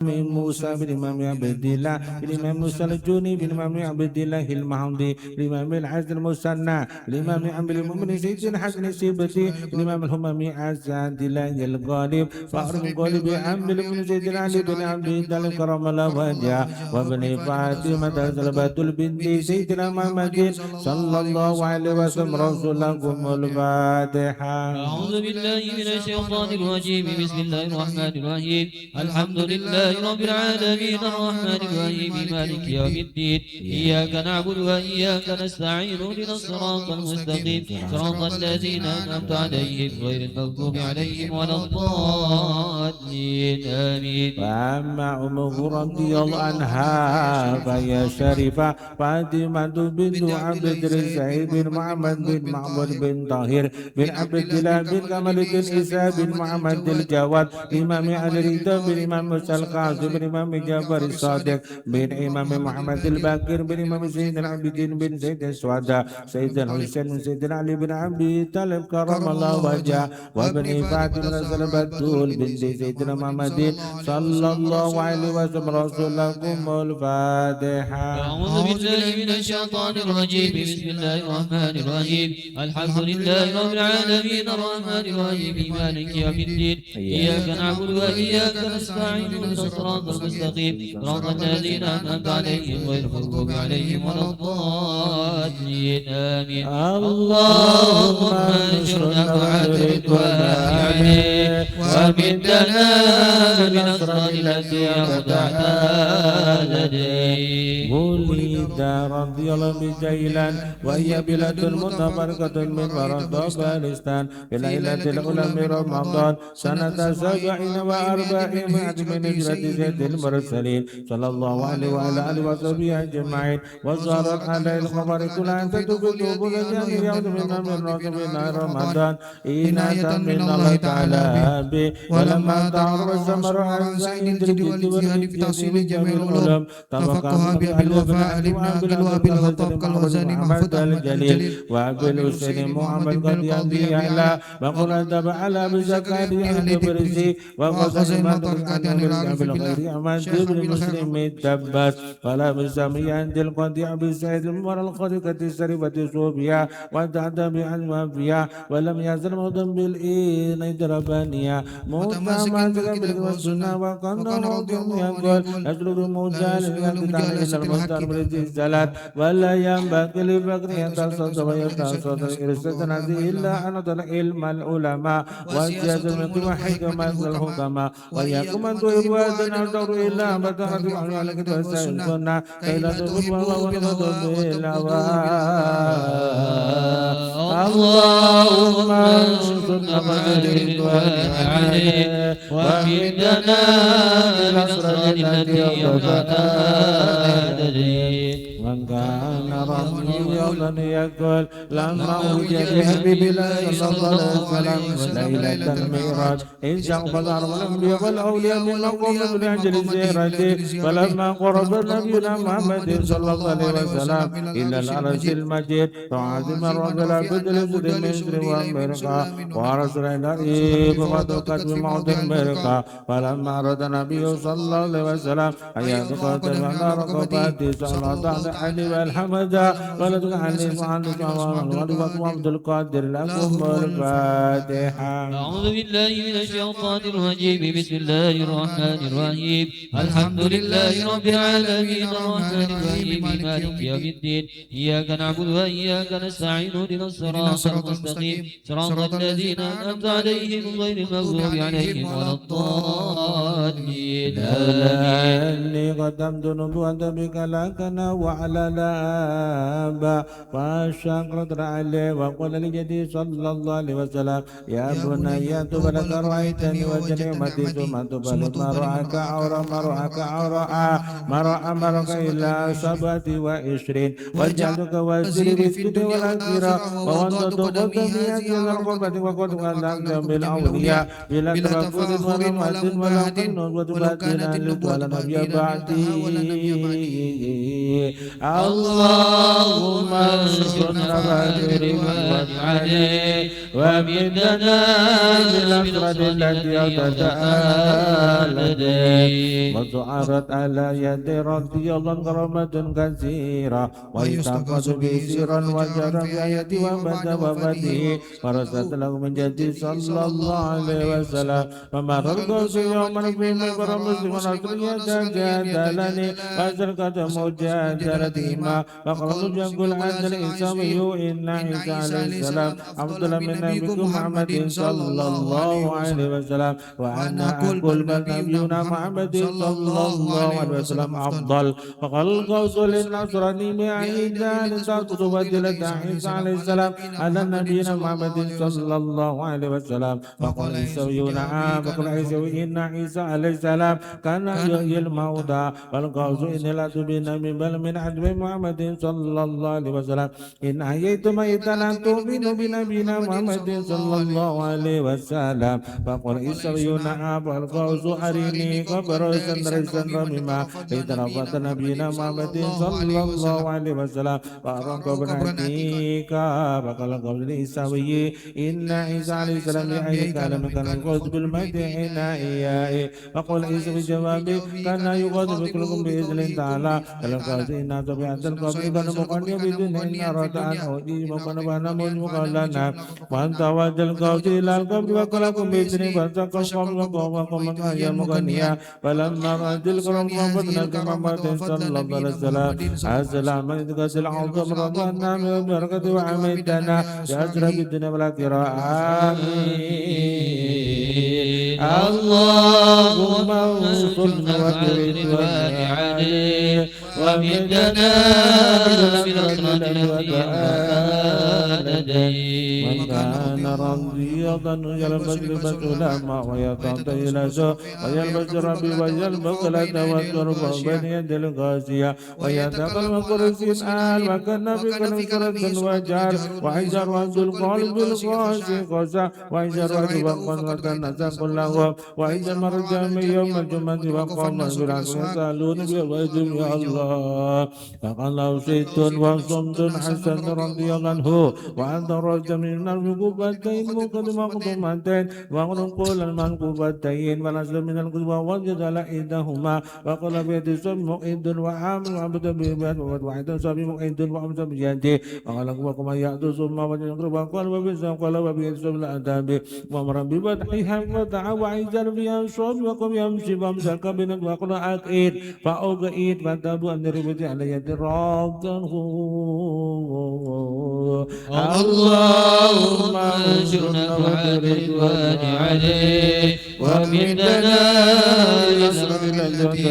من موسى بن إمام عبد الله بن إمام موسى الجوني بن إمام عبد الله المهدي الإمام العز المثنى الإمام أمير المؤمنين سيدنا الحسن السيبطي الإمام الهمامي عزاد الله الغالب فأر الغالب أمير المؤمنين سيدنا علي بن أبي طالب كرم الله وجهه وابن فاطمة زلبة البنت سيدنا محمد صلى الله عليه وسلم رسولكم الفاتحة. أعوذ بالله من الشيطان الرجيم. بسم الله الرحمن الرحيم. الحمد لله رب العالمين الرحمن الرحيم مالك يوم الدين. إياك نعبد وإياك نستعين اهدنا الصراط المستقيم صراط الذين أنعمت عليهم غير المغضوب عليهم ولا الضالين آمين. فأما أمه رضي الله عنها فهي شريفة فاطمة بنت عبد الرزاق بن محمد بن معبد بن طاهر بن عبد الله بن كمال بن عيسى بن محمد الجواد إمام علي رضا بن إمام موسى القاسم بن إمام جعفر الصادق بن إمام محمد الباقر بن إمام سيدنا العابدين بن سيد الشهداء سيدنا الحسين بن سيدنا علي بن أبي طالب كرم الله وجهه وابن فاطمة البتول بنت سيدنا محمد صلى الله عليه وسلم رسولكم الفاتحة. أعوذ بالله من الشيطان الرجيم. بسم الله الرحمن الرحيم. الحمد لله رب العالمين الرحمن الرحيم مالك يوم الدين. إياك نعبد وإياك نستعين اهدنا الصراط المستقيم صراط الذين أنعمت عليهم غير المغضوب عليهم ولا الضالين آمين. اللهم انشرنا بعد رضوانك ومدنا بالأسرار التي أودعتها لديك. ولد رضي الله بجيلان وهي بلاد متفرقة من ورد أفغانستان في ليلة الأولى من رمضان سنة 47 من هجرة سيد المرسلين صلى الله عليه وعلى آله وصحبه أجمعين. وصارت على الخبر كل أن تتوب لجان يوم من رمضان إناثا من الله تعالى به. ولما تعرف السمر عن زين الجد والجد في تحصيل جميع العلوم طبقها بالوفاء بالوابل وطبق الغزال محمد الجليل وبالحسين محمد قد يهدي أعلى وقل أدب على بزكاريا البرزي وقسم عن بالغير أمان جبر مسلم التبت فلا بسمي عند القطيع بالسيد المر الخرقة السريفة صوفيا وتعد بعلم فيها ولم يزل موضا بالإين دربانيا موتا ما تقبل والسنة وقنا موضم يقول أسلوب موجال يقتل إلى المختار برزي الزلات ولا ينبغي لفقر يتصد ويتصد إرسلنا إلا أن علم العلماء وجاز من وحكمة الحكماء وياكم أن تهبوا الدور إلا بطرة عليك وسيكون كيلا تغفر الله ونغضب بالأواء. اللهم انصرنا بالرضوان عليه ومدنا بالأسرار التي أودعتها لديك. من كان رضيا يقول لما وجد حبيب الله صلى الله عليه وسلم ليلة المعراج إن شاء الأرض والأنبياء والأولياء من مقوم من أجل زيارته فلما قرب نبينا محمد صلى الله عليه وسلم إلى العرش المجيد فعظم الرجل بدل سد مصر وأمريكا ورسول الله وقد بموت أمريكا فلما أراد النبي صلى الله عليه وسلم أن يتقدم على ركبته صلى الله عليه والحمد ولدك عليه وعلى الصلاة وعبد القادر لكم الفاتحة. أعوذ بالله من الشيطان الرجيم. بسم الله الرحمن الرحيم. الحمد لله رب العالمين الرحمن الرحيم مالك يوم الدين. إياك نعبد وإياك نستعين اهدنا الصراط المستقيم صراط الذين أنعمت عليهم غير المغضوب عليهم ولا الضالين إني قدمت نبوة بك لكنا وعلى الآباء فشكرت عليه وقال لجدي صلى الله عليه وسلم يا بني تبلغ رأيتني وجنيمتي ثم تبلغ ما رأك عورا ما رأك عورا ما رأى مرك إلا 27 وجعلتك وزيري بالسد والأخيرة ووضعت قدمي أجل القربة وقد غلقت بالأولياء بلا تفكر ورحمة ولا قنوت وتبادل لك ولا نبي بعد بعدي اللهم انصرنا بالرضوان عليه وامدنا بالنصرة التي تتألدي وسعرت على يد رضي الله كرامة كثيرة ويستقص به سيرا وجرى بآيات وبدا وبديه ورسلت له من جدي صلى الله عليه وسلم ومر القوس يوما في مقر مسلم نصرية جادلني وشركة مجادلتهما فقال يقول عند الإسلامي إن عيسى عليه السلام أفضل من نبيكم محمد صلى الله عليه وسلم وأنا أقول بل نبينا محمد صلى الله عليه وسلم أفضل فقال القوس للنصراني بعيدا لتأخذ بدلة عيسى عليه السلام على نبينا محمد صلى الله عليه وسلم فقال عيسوي نعم فقال عيسوي إن عيسى عليه السلام كان يحيي الموتى والقوس إن لا تبين من بل من عدو محمد صلى الله عليه وسلم إن أحييت ميتا أن تؤمن بنبينا محمد صلى الله عليه وسلم فقال عيسوي نعم والقوس أريني قبر سندرسا رميما لترفت نبينا محمد صلى الله عليه وسلم وأرى قبر عتيقا فقال قول عيسوي إن عيسى عليه السلام لأي كان مكان القوس بالمجد حين إياه فقال عيسى بجوابه كان يقود بكلكم بإذن تعالى فالقوس إن طبيعة القبر كان مقنع بإذن إن أردت أن أجيب مقنبانا مقلنا وأنت وجه القوس إلى القبر وكلكم بإذن فانتقصكم وقومكم من أيام مقنية فلما رأت القرم قبضنا كمحمد صلى الله عليه وسلم السلام من إتقاس العظم رضانا من البركة وعميدنا بأسرى بالدنيا والآخرة آمين اللهم انصرنا بالرضوان عليه وامدنا بالنصرة التي من كان رضيضا يلبس لبس الأمة ويطيل سوء ويلبس ربي ويلبس لدى والترب بين يد الغاسية ويتقل وكرسي آل وكان في كرة وجار وعجر وعز القلب بالقاسي قسى وعجر وعز وقت وتنسى كله وعجر مرجع من يوم الجمعة وقام بالعصر يسألون بالوجب يا الله فقال ست وصمت حسن رضي الله عنه وأنت رجل من المنكوبتين مقدم مقدمتين وقل المنكوبتين ونزل من القدوة وجد لإحداهما وقال بيد سب مؤيد وعامل وعبد بيد وعيد سب مؤيد وعبد بيده وقال وكما يأتي ثم وجد وقال وبيسم قال وبيد سب الأداب وأمر بفتحها فتح وعيزل فيها الصوت وقم يمشي فامسك بنت وقل أكيد فأوقيت فتابوا أن ربتي على يد رابطه اللهم انصرنا بالرضوان عليه وامدنا بالنصرة التي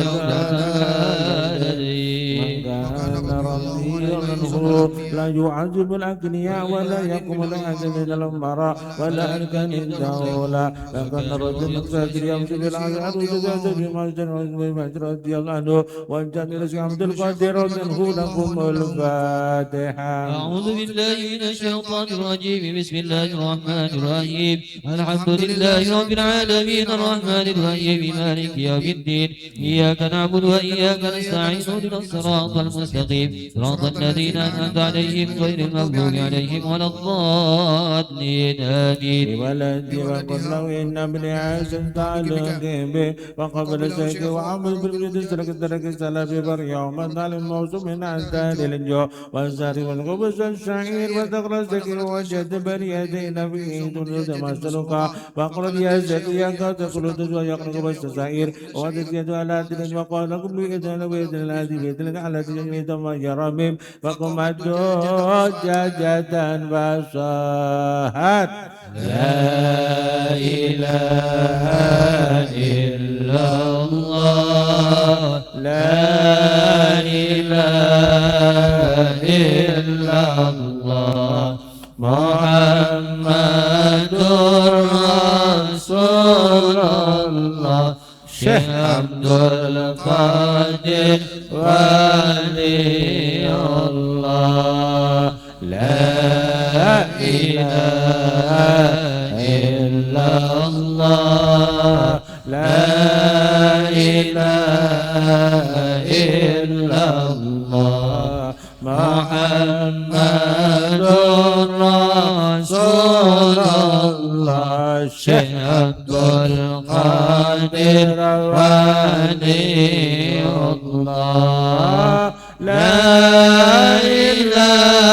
من كان رضيا عنه لا يعذب الأغنياء ولا يقوم الأحد من الأمراء ولا أركان الدولة فكان رجل مقتدر يمشي بالعذاب وجزاته بمسجد ومسجد رضي الله عنه وانجان رزق عبد القادر منه لكم الفاتحة. أعوذ بالله من الشيطان الرجيم بسم الله الرحمن الرحيم الحمد لله رب العالمين الرحمن الرحيم مالك يوم الدين إياك نعبد وإياك نستعين اهدنا الصراط المستقيم صراط الذين أنعمت عليهم غير المغضوب عليهم ولا الضالين آمين. ولدي وقل له إن ابن عاصم تعلق به وقبل سيك وعمل بالبيت سلك ترك السلف بر يوم الظالم موسم من عزال الجو والزار والغبس الشعير وتقرى السكر وجد بر يدين فيه تنزل مسلوكا وقل يا زكي تقول تزوى يقرق بس سعير وتسيد على تلج وقال لكم بإذن وإذن الذي بإذن على تلج ثم يرمم فقم جاجة فصاحت لا إله إلا الله لا إله إلا الله محمد رسول الله شيخ عبد القادر ولي الله لا إله إلا الله لا إله إلا الله محمد رسول الله الشيخ عبد القادر ولي الله لا إله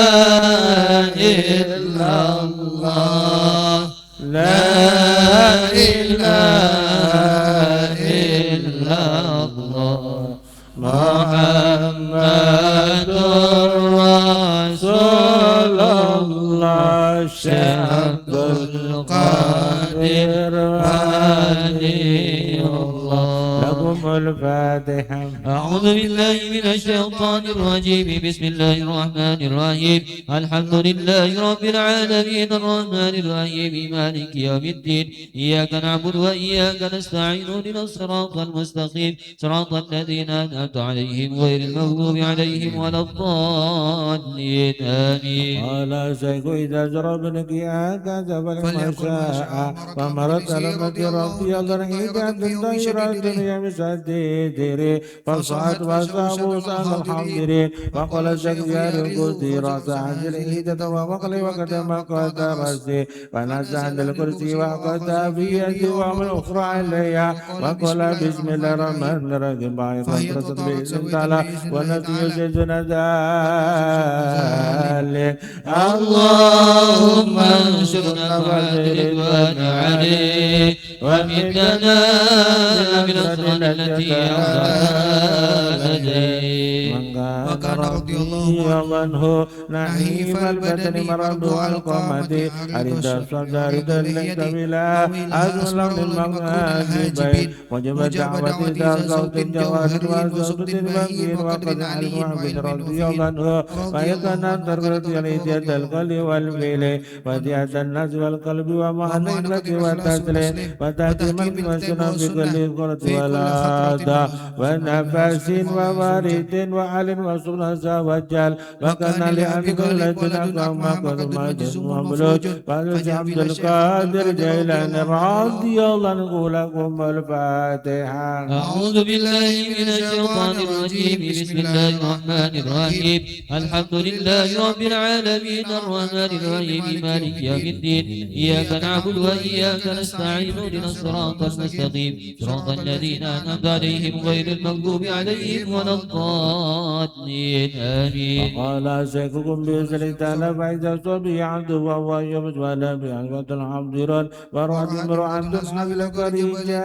إلا الله لا إله إلا الله محمد رسول الله الشيخ عبد القادر ولي الله لكم الفاتحة. أعوذ بالله من الشيطان الرجيم. بسم الله الرحمن الرحيم. الحمد لله رب العالمين الرحمن الرحيم مالك يوم الدين. إياك نعبد وإياك نستعين اهدنا الصراط المستقيم صراط الذين أنعمت عليهم غير المغضوب عليهم ولا الضالين آمين. قال شيخ إذا جربنك هكذا فلما شاء فمرت لمة ربي ضرعيدا بالطيرة الدنيا مسددري فصعد وصابوا سام الحمدرين وقال الشيخ جار الكرسي رأس عجل إيدة ومقلي وكتم قدرسي فنزع عند الكرسي وقد في يدي وعمل أخرى عليها وقال بسم الله الرحمن الرحيم بعد فترة بإذن تعالى ونسي سيدنا ذلك اللهم انشرنا بعد رضوان عليه ومدنا بالأسرار التي أوضعنا لديه وكان رضي الله عنه نعيم البدن مرض القامة أريد الصدر دلت بلا أزل للمغازبين وجب دعوة ذا صوت جواد وصوت بكير وقد علم عبد رضي الله عنه فيكن تربط يليد القلب والفيل وديعة الناس والقلب ومعنى التي والتسليم وتأتي من مسنا بكل قرة والعادة ونفس ووارد وعل وسنة وجل وكان لأن كل تنقم كما جسم وبلوج فلس عبد القادر جيلان رضي الله عنه لكم الفاتحة. أعوذ بالله من الشيطان الرجيم. بسم الله الرحمن الرحيم. الحمد لله رب العالمين الرحمن الرحيم مالك يوم الدين. إياك نعبد وإياك نستعين اهدنا الصراط المستقيم صراط الذين أنعمت عليهم غير المغضوب عليهم ولا الضالين آمين. وقال شيخكم بإذن تعالى فإذا صبي عبد وهو يبت ولا بعزوة الحمدرون ورعد امرأة حبل كريجا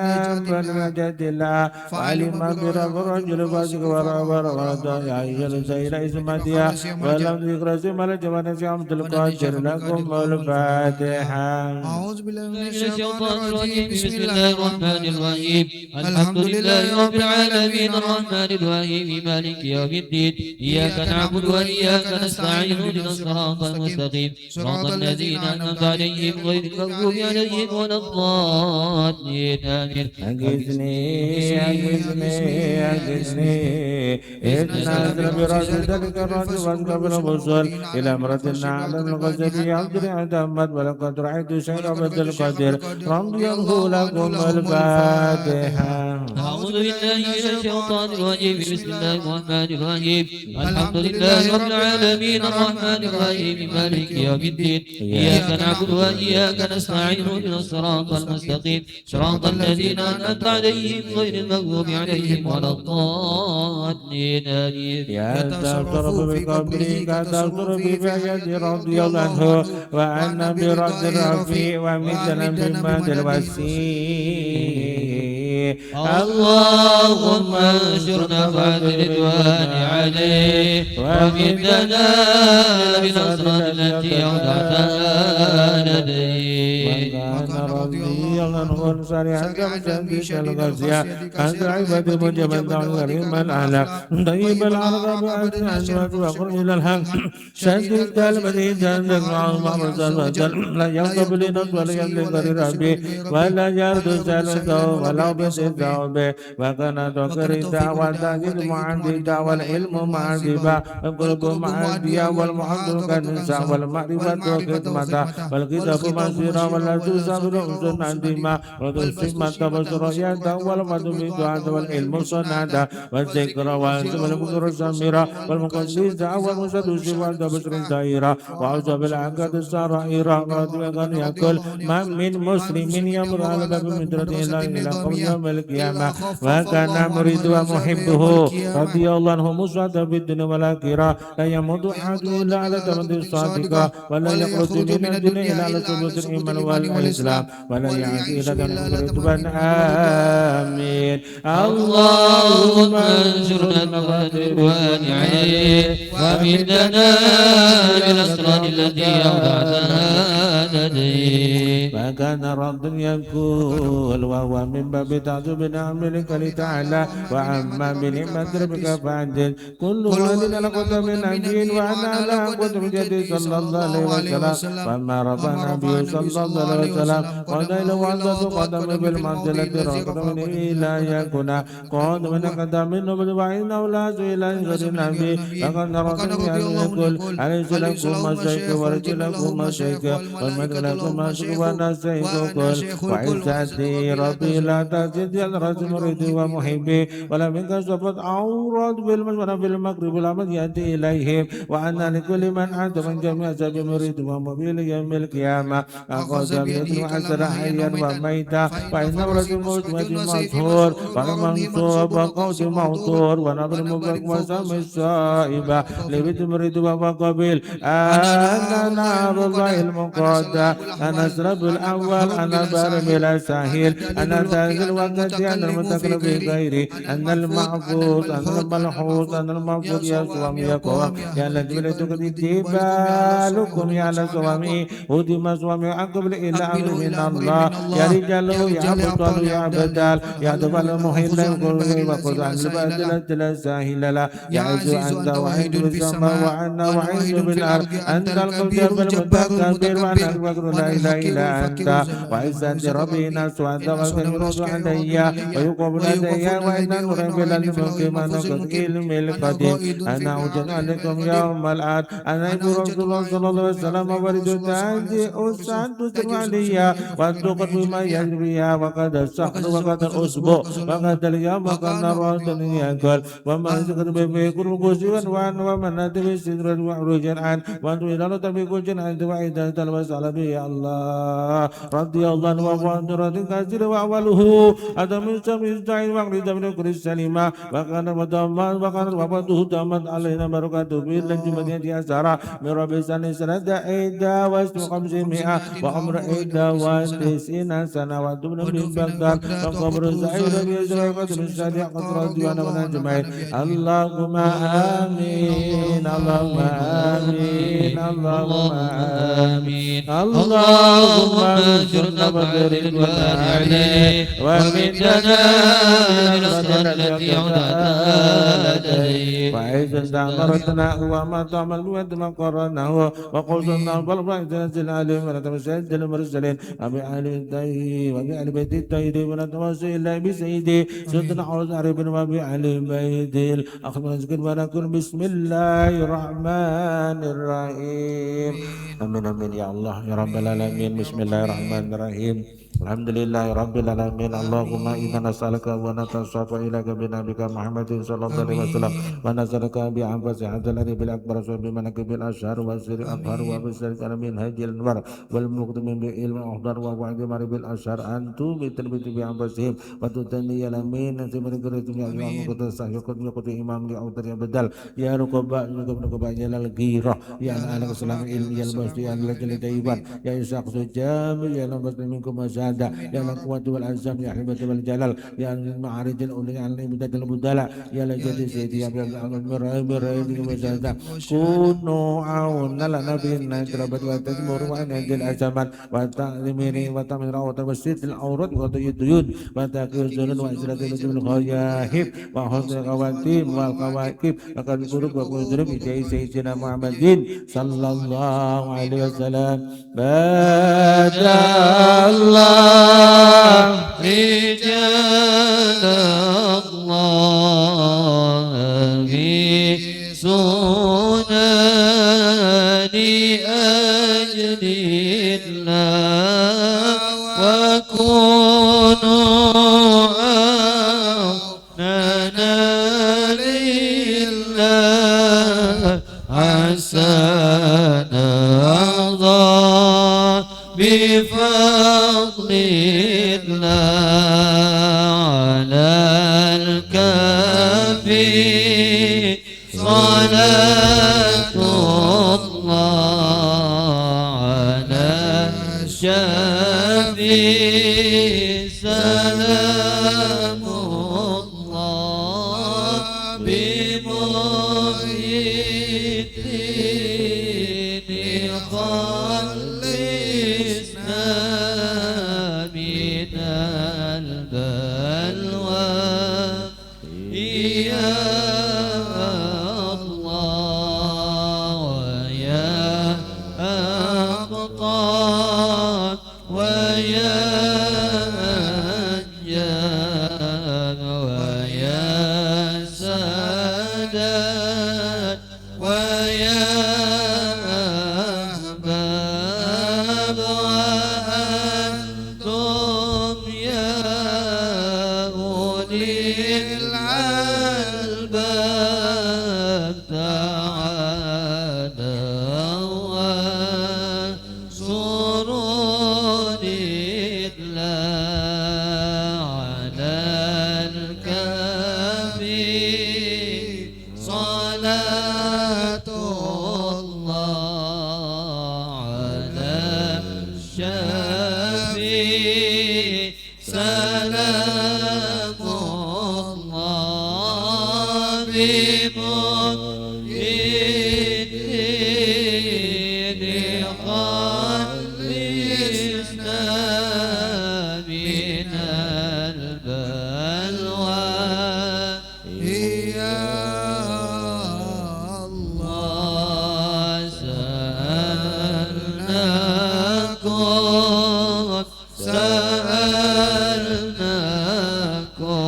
فلنجد الله فعلم برب الرجل فاسق ورد يعيش سير اسمتها ولم ذكر اسم الجبن عبد القادر لكم الفاتحة. أعوذ بالله من الشيطان الرجيم. بسم الله الرحمن الرحيم. الحمد لله رب العالمين الرحمن الرحيم مالك يوم الدين. إياك نعبد وإياك نستعين اهدنا الصراط المستقيم صراط الذين أنعمت عليهم غير المغضوب عليهم ولا الضالين آمين. أجزني إذنا برأس ذلك الرجل وانقبل الوصول إلى امرأة على الغزل عبد اعتمد ولقد رأيت شيء عبد القدر رضي الله لكم الفاتحة. أعوذ بالله من الشيطان الرجيم. بسم الله الرحمن الرحيم. الحمد لله رب العالمين الرحمن الرحيم مالك يوم الدين. إياك نعبد وإياك نستعين اهدنا الصراط المستقيم صراط الذين أنعمت عليهم غير المغضوب عليهم ولا الضالين آمين. يا تغفر بقبرك تغفر بفجد رضي الله عنه وأن برد الرفيع ومثلا بمد الوسيع اللهم انشرنا بعد رضوان عليه ومدنا بالأسرار التي أوضعتها لديه. وكان رضي الله عنه صريحا كمسدس الغزية أنت عبد مجبا غريم الأهلاك طيب العرب أجمعت وقر إلى الحق شدد المدين جندك عظم الزلزال لا يغضب لنفس ولا يملك ربي ولا يرد سلسه ولا بسيطه به وكان ذكر الدعوة تجد معدي دعوة العلم معدبا القلب معديا والمحضر كالنساء والمعرفة والخدمة والكتاب مسيرا والذي صبر وحسن عندما وتسمى التبصريات والمد في الدعاء والعلم الصنادة والذكر والزم المذكر السميرة والمقدس والمسدس والتبصر الدائرة وعوذ بالعقد السرائر وأن يقول ما من مسلم يمر على باب مدرة إلى قبل يوم القيامة وكان مريد ومحبه رضي الله عنه مسعد في الدنيا والآخرة لا يموت أحد إلا على تمد الصادقة ولا يخرج من الدنيا إلا على ثبوت الإيمان والإسلام ولا يأتي إلى الرضوان آمين اللهم انصرنا بالرضوان عليه ومدنا بالأسرار التي أودعتنا لديه فكان رد يقول وهو من باب تعذب نعمك لتعالى وعما بنعمة ربك فعدل كل واد لقد من نبي وأنا على قدر جدي صلى الله عليه وسلم فما رفع النبي صلى الله عليه وسلم قال له وعدت قدم بالمنزلة رقم إلى يكون قد من قدم النبي وإنه لا سئل غير النبي فقد رد يقول عليه السلام شيخ ورجلكم شيخ ومثلكم شيخ ونسيك قل وعزتي ربي لا تزد يدرس مريدي ومحبي ولا منك سبت عورات بالمشورة بالمغرب والعمد يأتي إليهم وأن لكل من أنت من جميع سبيل مريد ومبيل يوم القيامة أخذ بيد وحسر حيا وميتا فإن رجل موت مشهور ونمنصوب وقوت موتور ونبر مبرك وسم الصائبة لبيت مريد وقبيل أنا نار الله المقدس أنا أسرب الأول أنا بارم إلى ساحل أنا تاجر وقتي أنا المتكلم بغيري أنا المعبود أنا الملحوظ أنا المعبود يا سوامي يا قوام يا لجبل تكتي جبالكم يا لسوامي ودي سوامي أقبل إلى أمر من الله يا رجال يا بطل يا بدال يا دفل محيط القلوب وقل عن البدل الساهل لا يعز أنت وعيد بالسماء وعنا وعيد بالأرض أنت القلب المتكبر وأنا الفقر لا إله إلا أنت وعزة ربي نسوة والكبير علي ويقوم لدي وإن نرب للملك من قد علم القديم أنا أوجد عليكم يوم الآن أنا ابن رسول الله صلى الله عليه وسلم ورد تاجي أسان تسر عليا وأنتقد بما يجريها وقد السحر وقد الأسبوع وقد اليوم وقد نراتني يقول وما ذكر بكل قسيوا وأن ومن أتبه سدر وعروجا عن وأنت إلى نتبه جنعا وإذا تلبس على بي الله رضي الله عنه وأنت رضي كثير وأوله أدم السميستعين وقرد من كل السليمة وكان مداما وكان وفاته دامت علينا بركاته بالله جمعية أسارة من رب سنة سنة إيدا واسم 500 وعمر إيدا وتسعين سنة ودبن من بغداد وقبر سعيد بيزرع قدم السادة قدر ديوانا ونجمعين اللهم آمين اللهم آمين اللهم آمين اللهم انصرنا بالرضوان عليه ومدنا بالأسرار التي أودعتنا لديه وعيد استعمرتنا وما تعمل بيد ما قرناه وقلنا بالبعث نزل عليهم ونتمسد المرسلين وبآل الطيب وبآل بيت الطيب ونتوسل إلا بسيدي سيدنا عوض عرب وبآل بيت الأخذ ونذكر ونكون بسم الله الرحمن الرحيم آمين آمين يا الله يا رب العالمين بسم الله الرحمن الرحيم Alhamdulillahi rabbil alamin. Allahumma inna nas'aluka wa natashafa ilaka bi nabika Muhammadin sallallahu alaihi wasallam wa nas'aluka bi anfasi hadalani bil akbar wa bi manaqibil ashhar wa sirri abhar wa bi sirri min hadil anwar wal muqtamin bi ilmi ahdar wa wa'di maribil ashhar antu bi talbiti bi anfasihim wa tutani alamin nasibri kuritum ya Allah qad sahiyakut yakut imam li autar ya badal ya ruqaba ya lal ghirah ya ala salam ilmi ya basti ya lajil tayyiban ya isaq sujam ya lambas minkum ada ya la quwwata wal azam ya hibata wal jalal ya al ma'arij al uli al ibadat al budala ya la jadi sayyidi ya al mirai bi wajada kunu auna la nabiyina tarabat wa tajmur wa anjil azaman wa ta'limini wa tamira wa tawasit al aurat wa tuyud wa taqizun wa isratil jumul khayahib wa husnul qawatim wal qawaqib akan buruk wa kudrum ijai sayyidina Muhammadin sallallahu alaihi wasallam badallah رجال الله في سنن أجل الله صلاة الله على الشافي سلام الله بمحيي الدين خلصنا من البلوى يا الله ويا أقطار ويا أنجاب ويا سادات ويا أحباب وأنتم يا أولي الألباب تعالوا وانصروني على الكافي صلاة الله على الشافي سلام الله بمحيي الدين خلصنا من البلوى يا الله سألناكم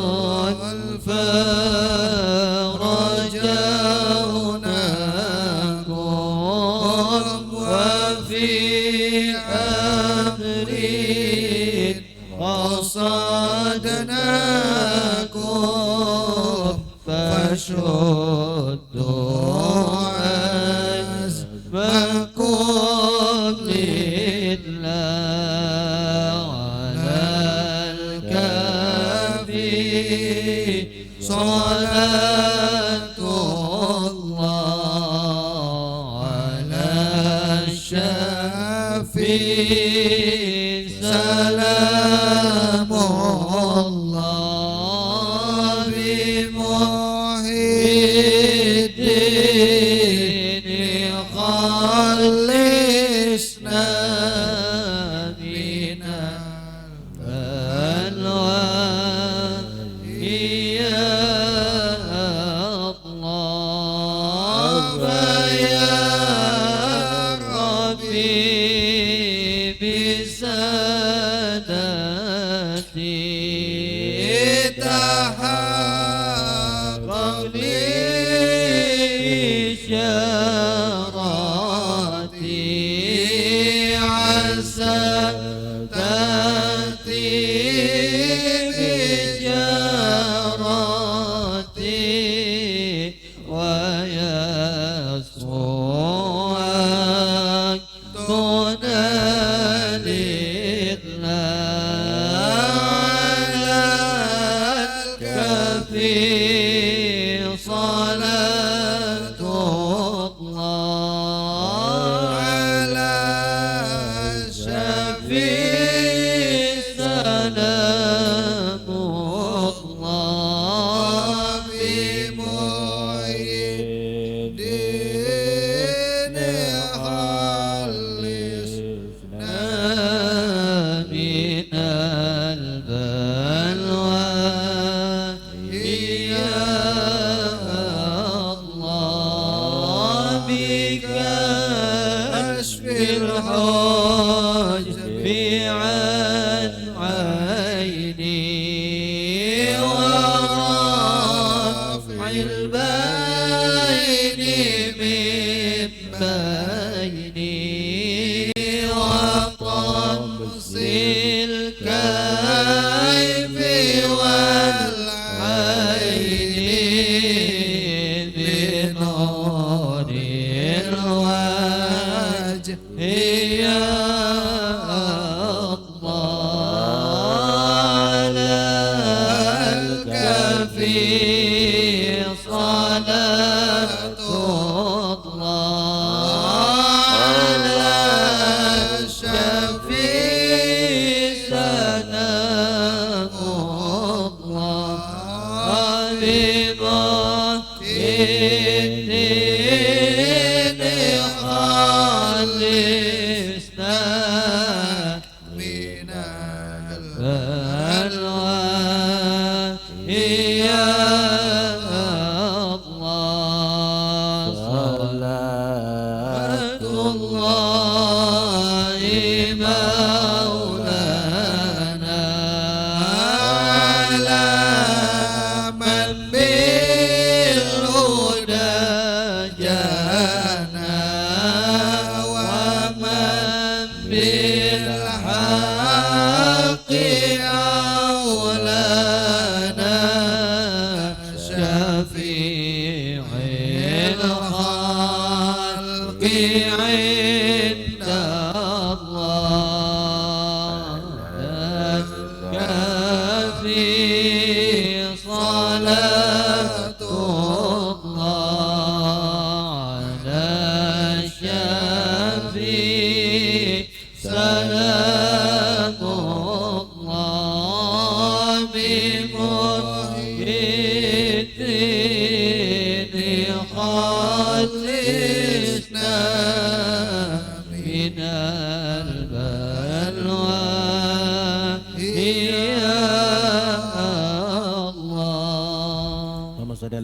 ونزلفى رجوناكم وفي أمر قصدناكم فشدوا عزمكم لله على الكافي صلاة الله على الشافي سلام الله بمحيي الدين خلصنا من البلوى يا الله فيا ربي بسادتي تحقق لي شراتي عسى تأتي بشراتي ويسوعك تنادي على الكافي صلاة الله على الشفيع سلام الله بمحيي الدين خلصنا من البلوى يا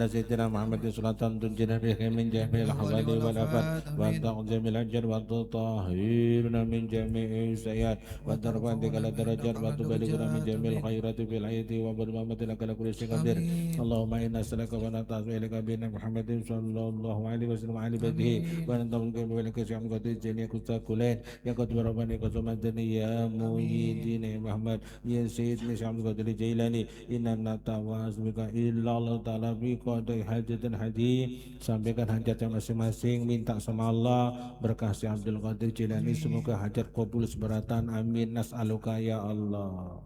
سيدنا محمد صلاة تنجينا بها من جميع الحوادث والآفات وتعظم جميع الأجر وتطهرنا من جميع السيئات وترفع بك الدرجات وتبلغنا من جميع الخيرات في الحياة والممات لك كل شيء قدير. اللهم إنا نسألك ونتعوذ إليك بأن محمد صلى الله عليه وسلم وعلى بيته ونتوب إليك سبحانك وتعالى كساكولين يا قدر ربنا كسمدني يا مؤيدين يا محمد يا سيدنا سبحانك وتعالى جيلاني إننا نتواصل بك إلا الله تعالى qadai hajat dan haji, sampaikan hajatnya masing-masing, minta sama Allah berkah si Abdul Qadir Jilani, semoga hajat kabul seberatan, amin nas'aluka ya Allah.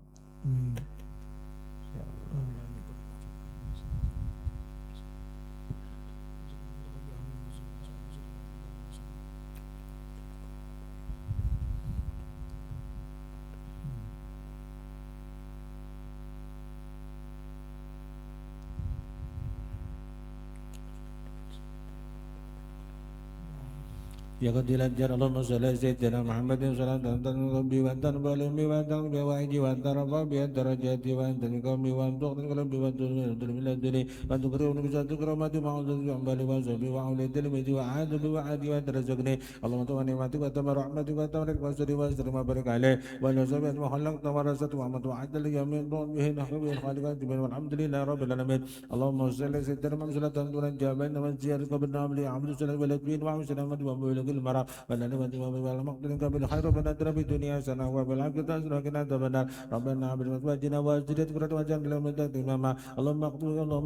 Ya qadilan jar Allahumma shalli ala sayyidina Muhammadin salatan tanqabi wa tanbalimi wa tanqabi wa iji wa tarfa bi darajati wa tanqami wa tuqtin qalbi wa tudul min laduni wa tukrimu bi zati karamati ma'udhu bi ambali wa zabi wa ulitil miti wa adu wa adi wa tarazaqni Allahumma tuwa ni'mati wa tamar rahmati wa tamrik wa suri wa suri ma barik alaih wa nasabi wa khalaq tawarasat wa amatu wa adal yamin tu'un bihi nahru bi khaliqat bin walhamdulillahi rabbil alamin Allahumma shalli ala sayyidina Muhammad salatan tunajjaban wa ziyarika qabna amli amdu sallallahu alaihi wa sallam wa المرأة ونحن والمقدر قبل خير ربنا اتنا في الدنيا حسنة وفي الآخرة حسنة وقنا عذاب النار ربنا عبد مسواجنا وازداد قرة وجعلنا لهم إماما اللهم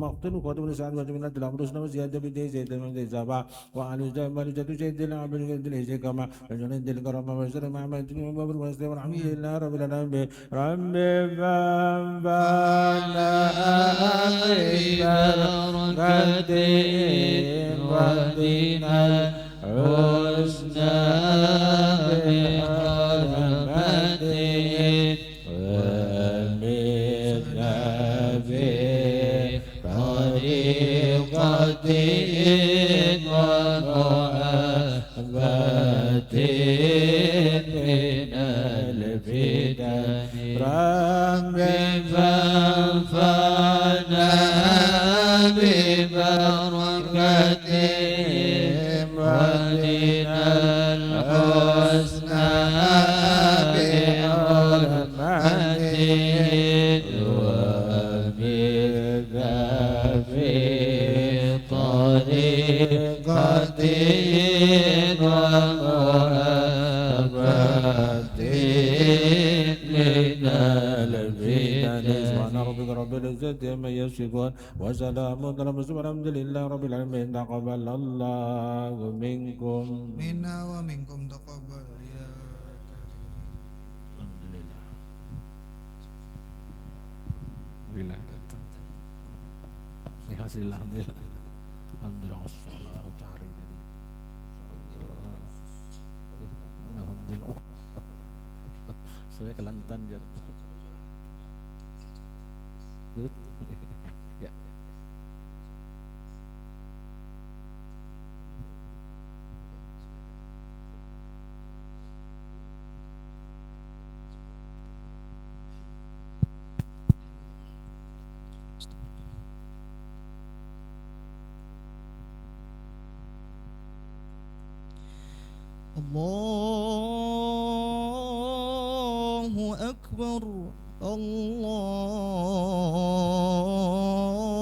اقتل وقتل لسان وجمنا الأمر رسنا وزيادة بدي زيد من ذي زبا وعلى جد سيدنا عبد العزيز كما رجل دل كرم وسر مع من تنم وبر وسر والحمد لله رب العالمين رب فانبانا بركة ودينا حسنا بحرمته ومثنا في طريقته ومحبة من الفتن رب فانفعنا ببركته ودنا الحسنى بحرمته وبذا في طريقته ومحبته من الفتن سبحان ربك رب العزة عما يصفون وسلام على المرسلين والحمد لله رب العالمين تقبل الله منكم منا ومنكم تقبل يا الحمد لله بالله الحمد لله الحمد لله والصلاة تعالى الحمد لله saya kelantan ya. الله أكبر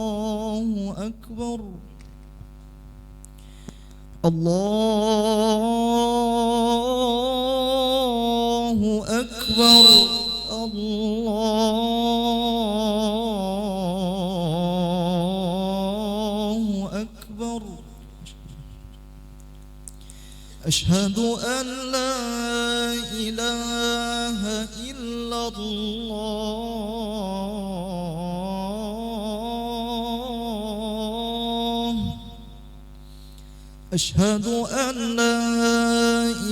الله أكبر الله أكبر الله أكبر أشهد أن لا إله إلا الله أشهد أن لا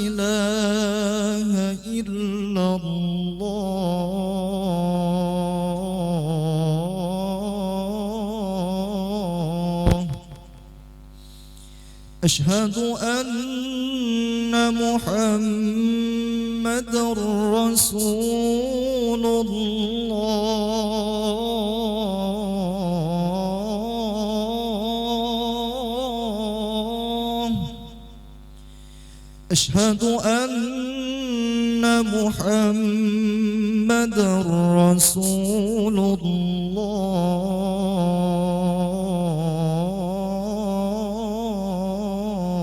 إله إلا الله أشهد أن محمد رسول الله أشهد أن محمد رسول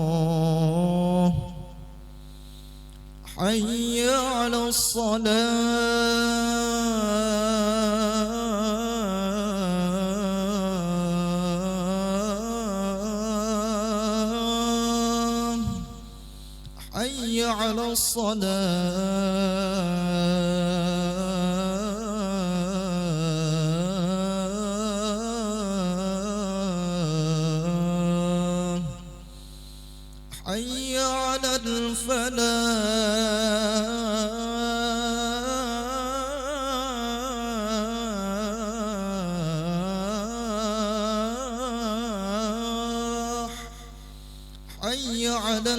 الله حي على الصلاة حي على الصلاة حي على الفلاح حي على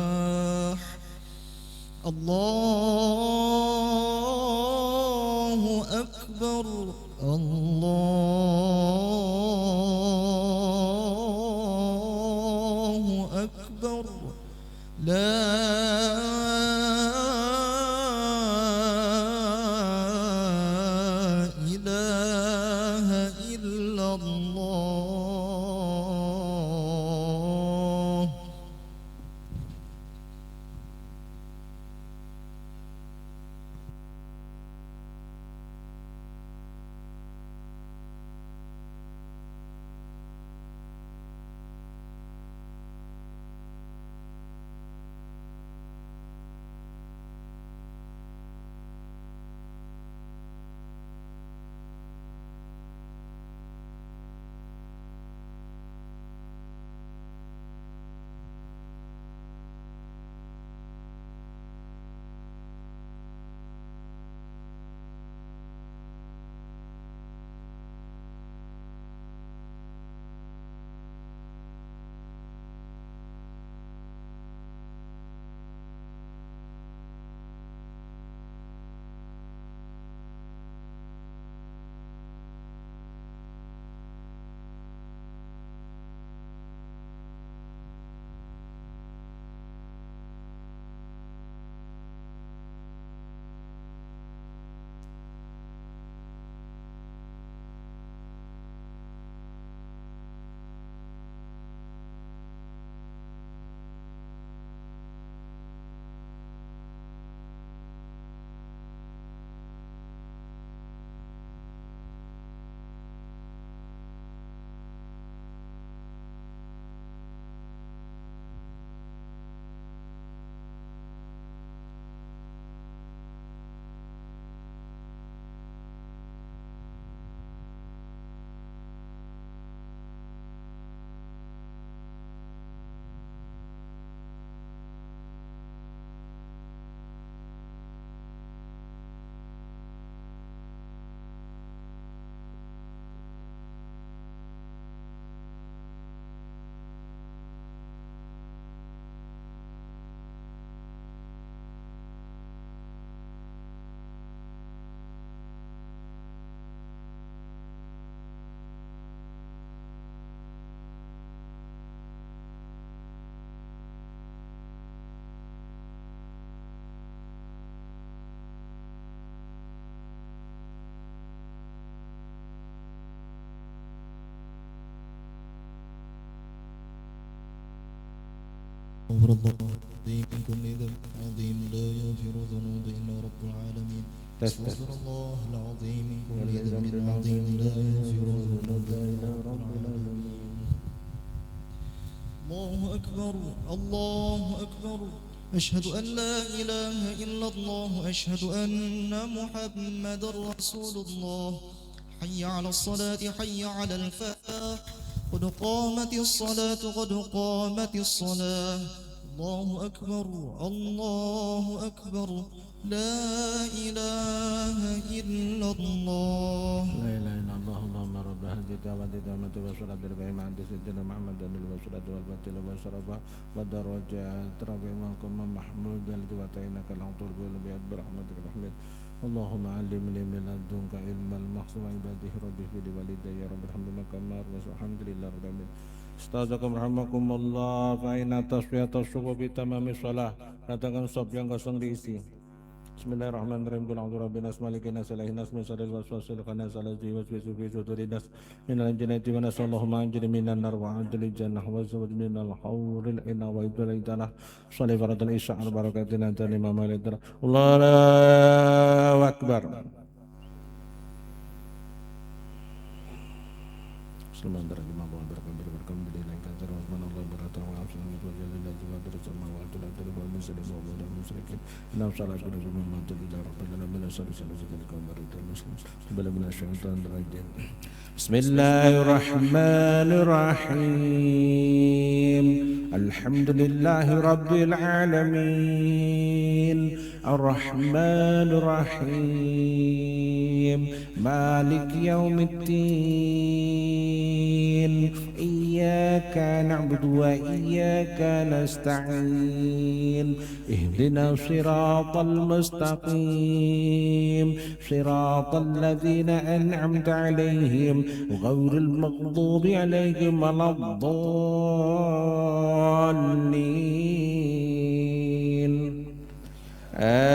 الفلاح الله أكبر الله أكبر لا إله إلا الله غفر الله العظيم من كل ذنب عظيم لا يغفر الذنوب إلا رب العالمين. استغفر الله العظيم من كل ذنب عظيم لا يغفر الذنوب إلا رب العالمين. الله أكبر الله أكبر، أشهد أن لا إله إلا الله، أشهد أن محمد رسول الله. حي على الصلاة حي على الفلاح، قد قامت الصلاة قد قامت الصلاة. الله أكبر الله أكبر، لا إله إلا الله. لا إله إلا الله. اللهم رب هذه الدعوة التامة والصلاة القائمة عند سيدنا محمد والصلاة والباطل والشرف والدرجات رفيعكم محمود وتعينك العطر بالبيت برحمتك الرحمن. اللهم علمني من لدنك علم المقصود وعباده ربي في والدي يا رب الحمد كما والحمد لله رب العالمين. Ustazakum rahimakumullah, fa inna tasfiyatus subuh bi tamami shalah. Katakan sop yang kosong diisi. Bismillahirrahmanirrahim. Qul a'udzu birabbil nas malikin nas ilahin nas min syarril waswasil khannas allazi yuwaswisu fi sudurin nas minal jinnati wan nas. Allahumma anjini minan nar wa anjil jannah wa zawwid minal hawril inna wa idul jannah. Shalli fardal isya al barakatina tani mamalidra. Allahu akbar. Selamat datang di Mabah berkam berkam di lain kantor Allah beratang wa afsan wa jalil jiwa bersama wa tulah wal muslim wa wal musyrikin. Inna salatu wa salam ala rabbil alamin sallallahu alaihi wasallam. Bismillahirrahmanirrahim. Alhamdulillahi rabbil alamin. Ar-Rahmanir-Rahim. Malik yaumiddin. Iyyaka na'budu wa iyyaka nasta'in. Ihdinas siratal mustaqim. Siratal ladzina an'amta 'alaihim ghairil maghdubi 'alaihim waladdallin. Amin.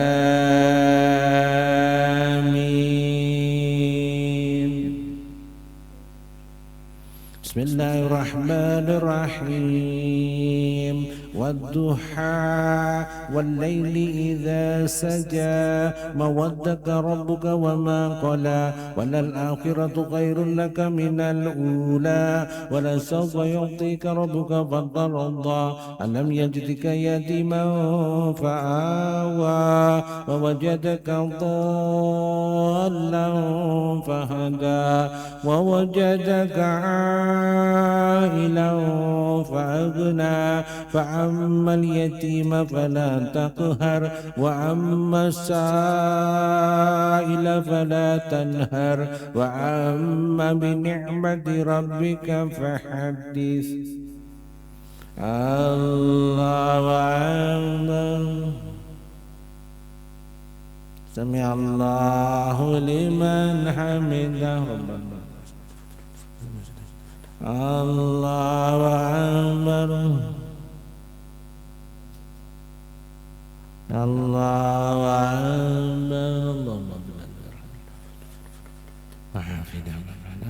Bismillahirrahmanirrahim. Wadduha wal-laili idza saja ma waddaka rabbuka wa ma qala walal akhiratu khairun laka minal ula wala sawfa yu'tika rabbuka fatarda alam yajidka yatiman fa'awa wa wajadaka dhallan fahada wa wajadaka 'ailan fa'aghna فأما اليتيم فلا تقهر وأما السائل فلا تنهر وأما بنعمة ربك فحدث. الله أكبر. سمع الله لمن حمده. الله أكبر. Allahu Akbar.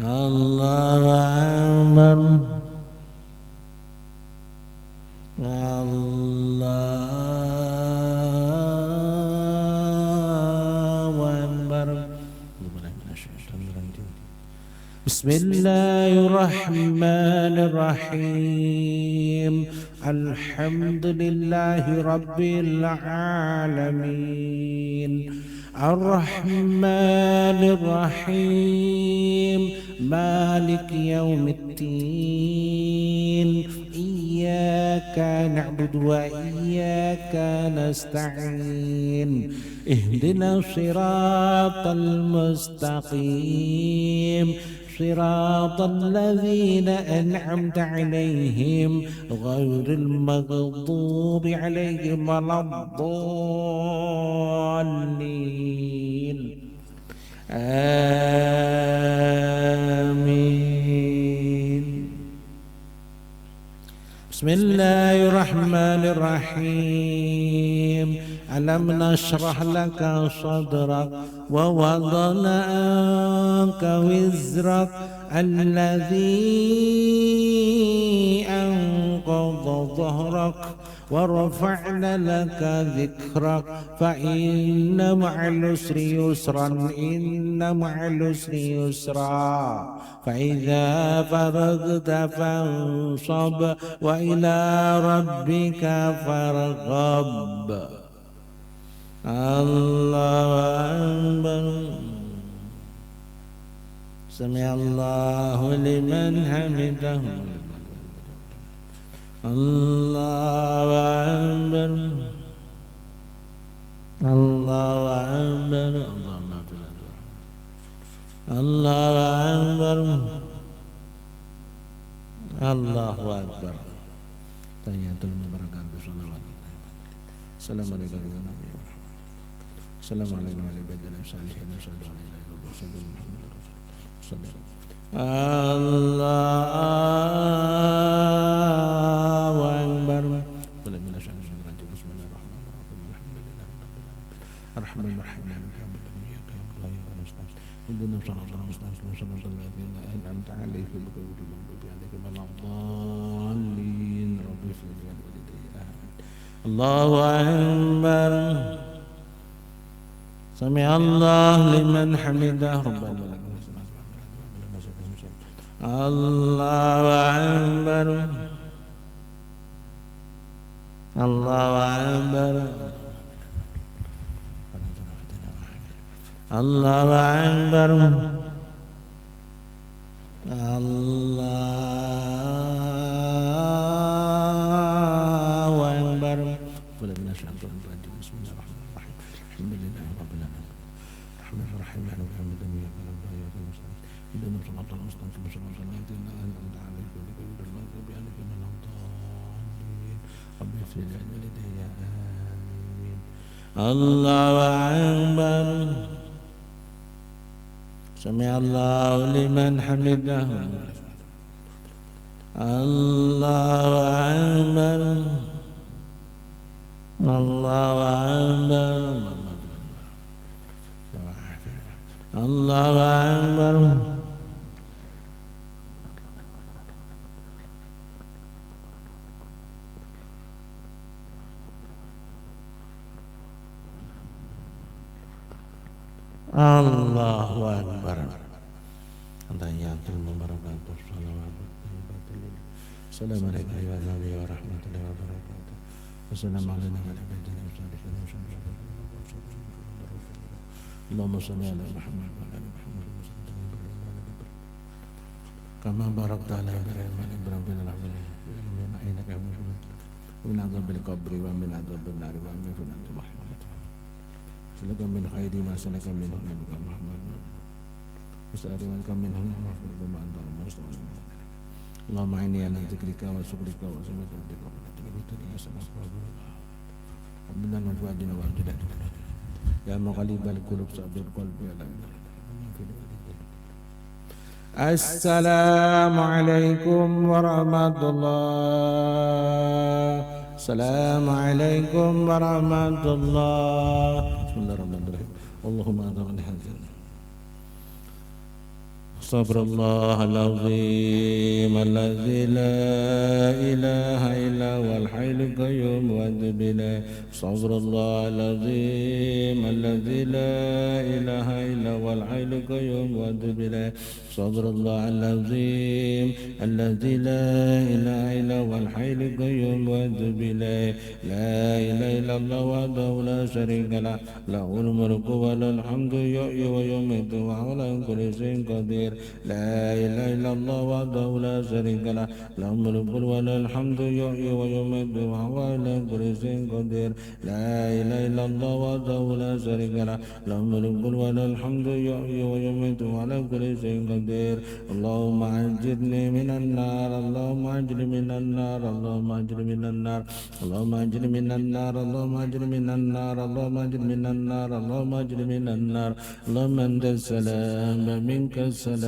Allahu Akbar. Allahu Akbar. Bismillahirrahmanirrahim. Alhamdulillahi rabbil alamin. Ar-Rahmanir Rahim. Malik yaumiddin. Iyyaka na'budu wa iyyaka nasta'in. Ihdinas siratal mustaqim. صراط الذين أنعمت عليهم غير المغضوب عليهم ولا الضالين. آمين. بسم الله الرحمن الرحيم. ألم نشرح لك صدرك ووضعنا عنك وزرك الذي أنقض وأنقض ظهرك ورفعنا لك ذكرك فإن مع العسر يسرا إن مع العسر يسرا فإذا فرغت فانصب وإلى ربك فارغب. الله أكبر. سمع الله لمن حمده. الله أكبر. الله أكبر. الله أكبر. الله أكبر. Tahiyatul wabarakatuh. Assalamualaikum warahmatullahi wabarakatuh. Assalamualaikum warahmatullahi wabarakatuh. Allahu Akbar. Allahu Akbar. Sami Allah liman hamidah. Allahu Akbar. Allahu Akbar. Allahu Akbar. Allahu Akbar. Allahu Akbar. Sami Allahu liman hamidah. Allahu Akbar. Allahu Akbar. Allahu Akbar. Allahu Akbar. Tahiyatul wabarakatuh. Assalamualaikum warahmatullahi wabarakatuh. Wassalamualaikum warahmatullahi wabarakatuh. Allahumma shalli ala Muhammad wa ala Muhammad kama barakta ala Ibrahim wa ala Ibrahim fil alamin innaka Hamidum Majid. Wa min adzabil qabri wa min adzabin nar wa min fitnatil mahya. Salaka min khairi ma salaka min nabiyika Muhammad. Wasa'alaka min mahfuz ma anta mustaqim. Allahumma inni ala dzikrika wa syukrika wa husni ibadatika wa tawfiqika wa minna al-fadila wa al-jadid. Ya muqallibal qulub sabbir qalbi ala Assalamualaikum warahmatullahi. Assalamualaikum warahmatullahi. Bismillahirrahmanirrahim. Allahumma adzaqni hadzal. Astaghfirullahal azim alladzi la ilaha illa huwal hayyul qayyum wa atubu ilaih. Astaghfirullahal azim alladzi la ilaha illa huwal hayyul qayyum wa atubu ilaih. Astaghfirullahal azim alladzi la ilaha illa huwal hayyul qayyum wa atubu ilaih. La ilaha illallah wahdahu la syarika lah, lahul mulku wa lahul hamdu yuhyi wa yumiitu wa huwa ala kulli syai'in qadir. La ilaha illallah wahdahu la syarika lah, lahul mulku wa lahul hamdu yuhyi wa yumiitu wa huwa ala kulli syai'in qadir. La ilaha illallah wahdahu la syarika lah, lahul mulku wa lahul hamdu yuhyi wa yumiitu wa ala kulli syai'in qadir. Allahumma ajirni minan nar, Allahumma ajirni minan nar, Allahumma ajirni minan nar, Allahumma ajirni minan nar, Allahumma ajirni minan nar, Allahumma ajirni minan nar, Allahumma ajirni minan nar. Allahumma antas salam wa minkas salam.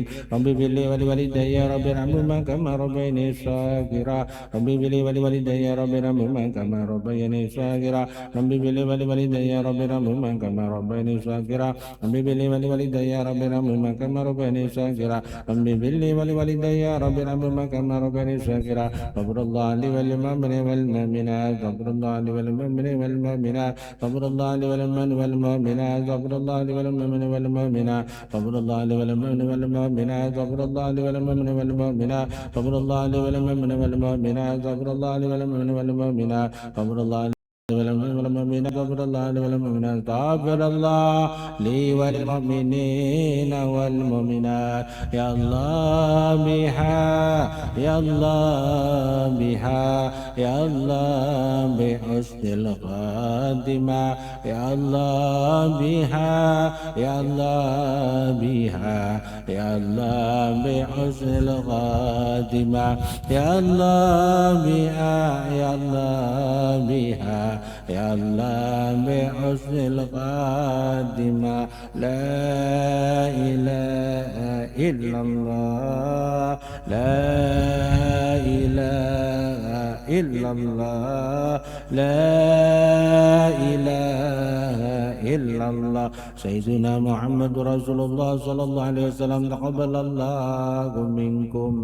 الدين رب اغفر لي ولوالدي رب ارحمهما كما ربياني صغيرا رب اغفر لي ولوالدي رب ارحمهما كما ربياني صغيرا رب اغفر لي ولوالدي رب ارحمهما كما ربياني صغيرا رب اغفر لي ولوالدي رب ارحمهما كما ربياني صغيرا رب اغفر لي ولوالدي رب ارحمهما كما ربياني صغيرا غفر الله لي وللمؤمنين والمؤمنات غفر الله لي وللمؤمنين والمؤمنات غفر الله لي وللمؤمنين والمؤمنات غفر الله لي وللمؤمنين والمؤمنات غفر الله لي وللمؤمنين والمؤمنات غفر الله لي وللمؤمنين والمؤمنات غفر الله لي وللمؤمنين والمؤمنات غفر الله لي وللمؤمنين والمؤمنات غفر الله والمؤمنات غفر الله لي والمؤمنات غفر الله لي والمؤمنين والمؤمنات يا الله بها يا الله بها يا الله بحسن الخاتمة يا الله بها يا الله بها يا الله بحسن الخاتمة يا الله بها يا الله بها يا الله بحسن الخاتمة لا إله إلا الله لا إله إلا الله لا إله إلا الله سيدنا محمد رسول الله صلى الله عليه وسلم تقبل الله منكم.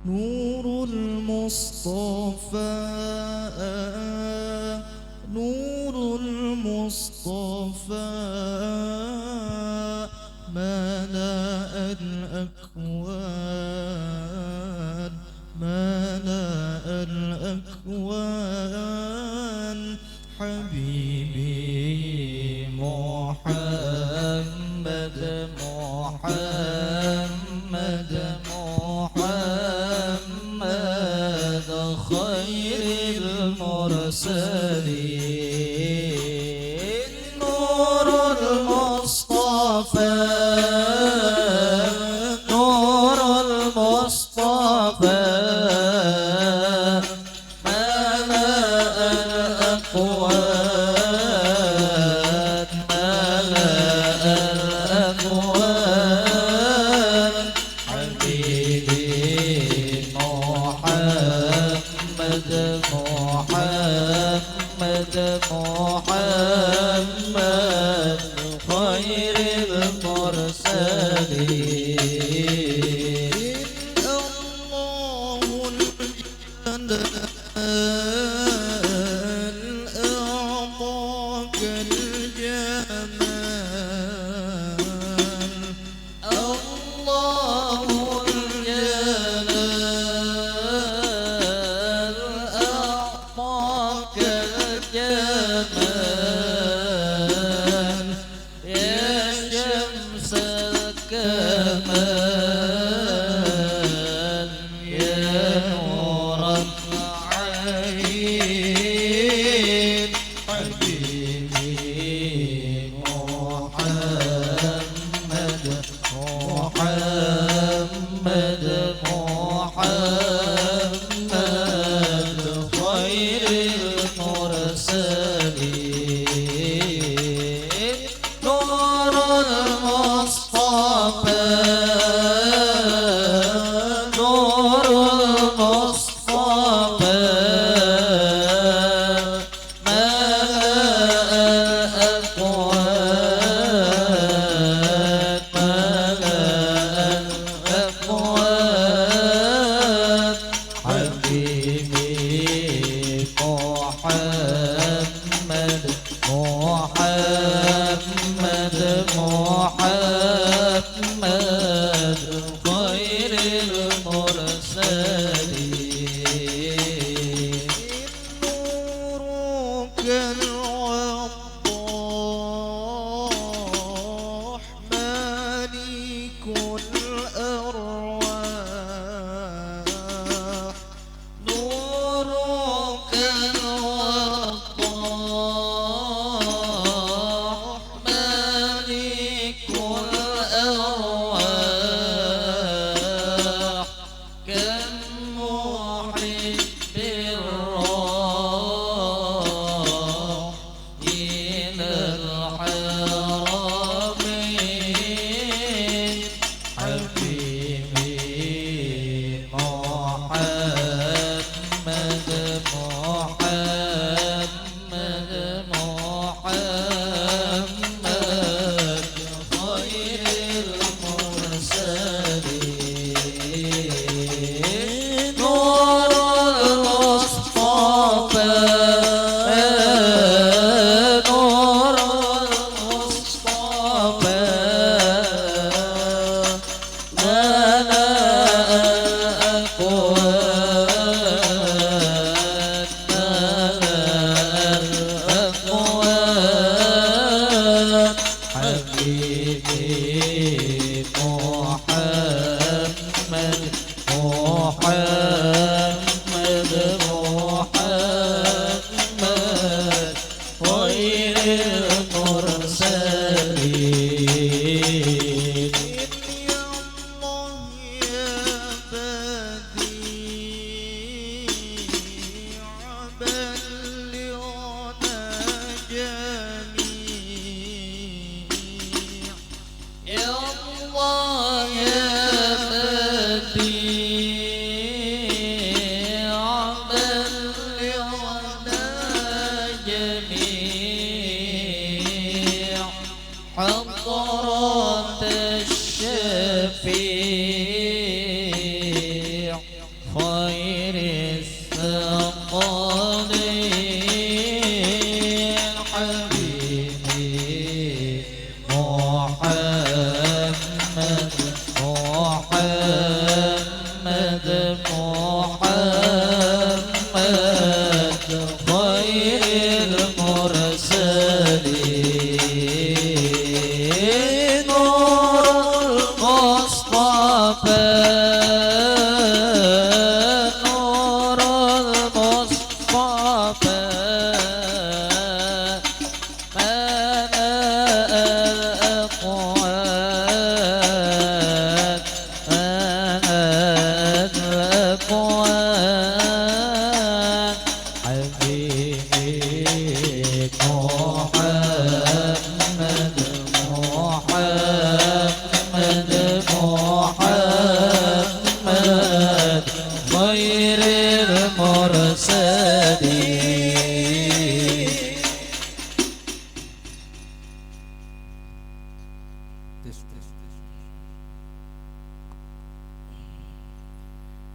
نور المصطفى نور المصطفى ملأ الأكوان ملأ الأكوان حبيبي محمد محمد محمد خير المرسلين نور المصطفى نور المصطفى ملأ الأكوان ملأ الأكوان حبيبي محمد محمد محمد خير المرسلين الله الجلال أعطاك الجمال الله الجلال أعطاك الجمال يا شمس الكمال يا نور العين حبيبي محمد محمد محمد خير المرسلين نور المصطفى نور المصطفى ملأ الأكوان ملأ الأكوان حبيبي محمد محمد محمد خير المرسلين نورك الوضاح مالك الأرواح نورك الوضاح مالك الأرواح كالمحب الراح إلى الحرمين حبيبي محمد محمد محمد خير المرسلين نور المصطفى نور المصطفى ملأ الأكوان ملأ الأكوان حبيبي محمد محمد محمد خير المرسلين يا الله يا بديع بلغنا جميع يا الله يا بديع بلغنا جميع حضرة الشفيع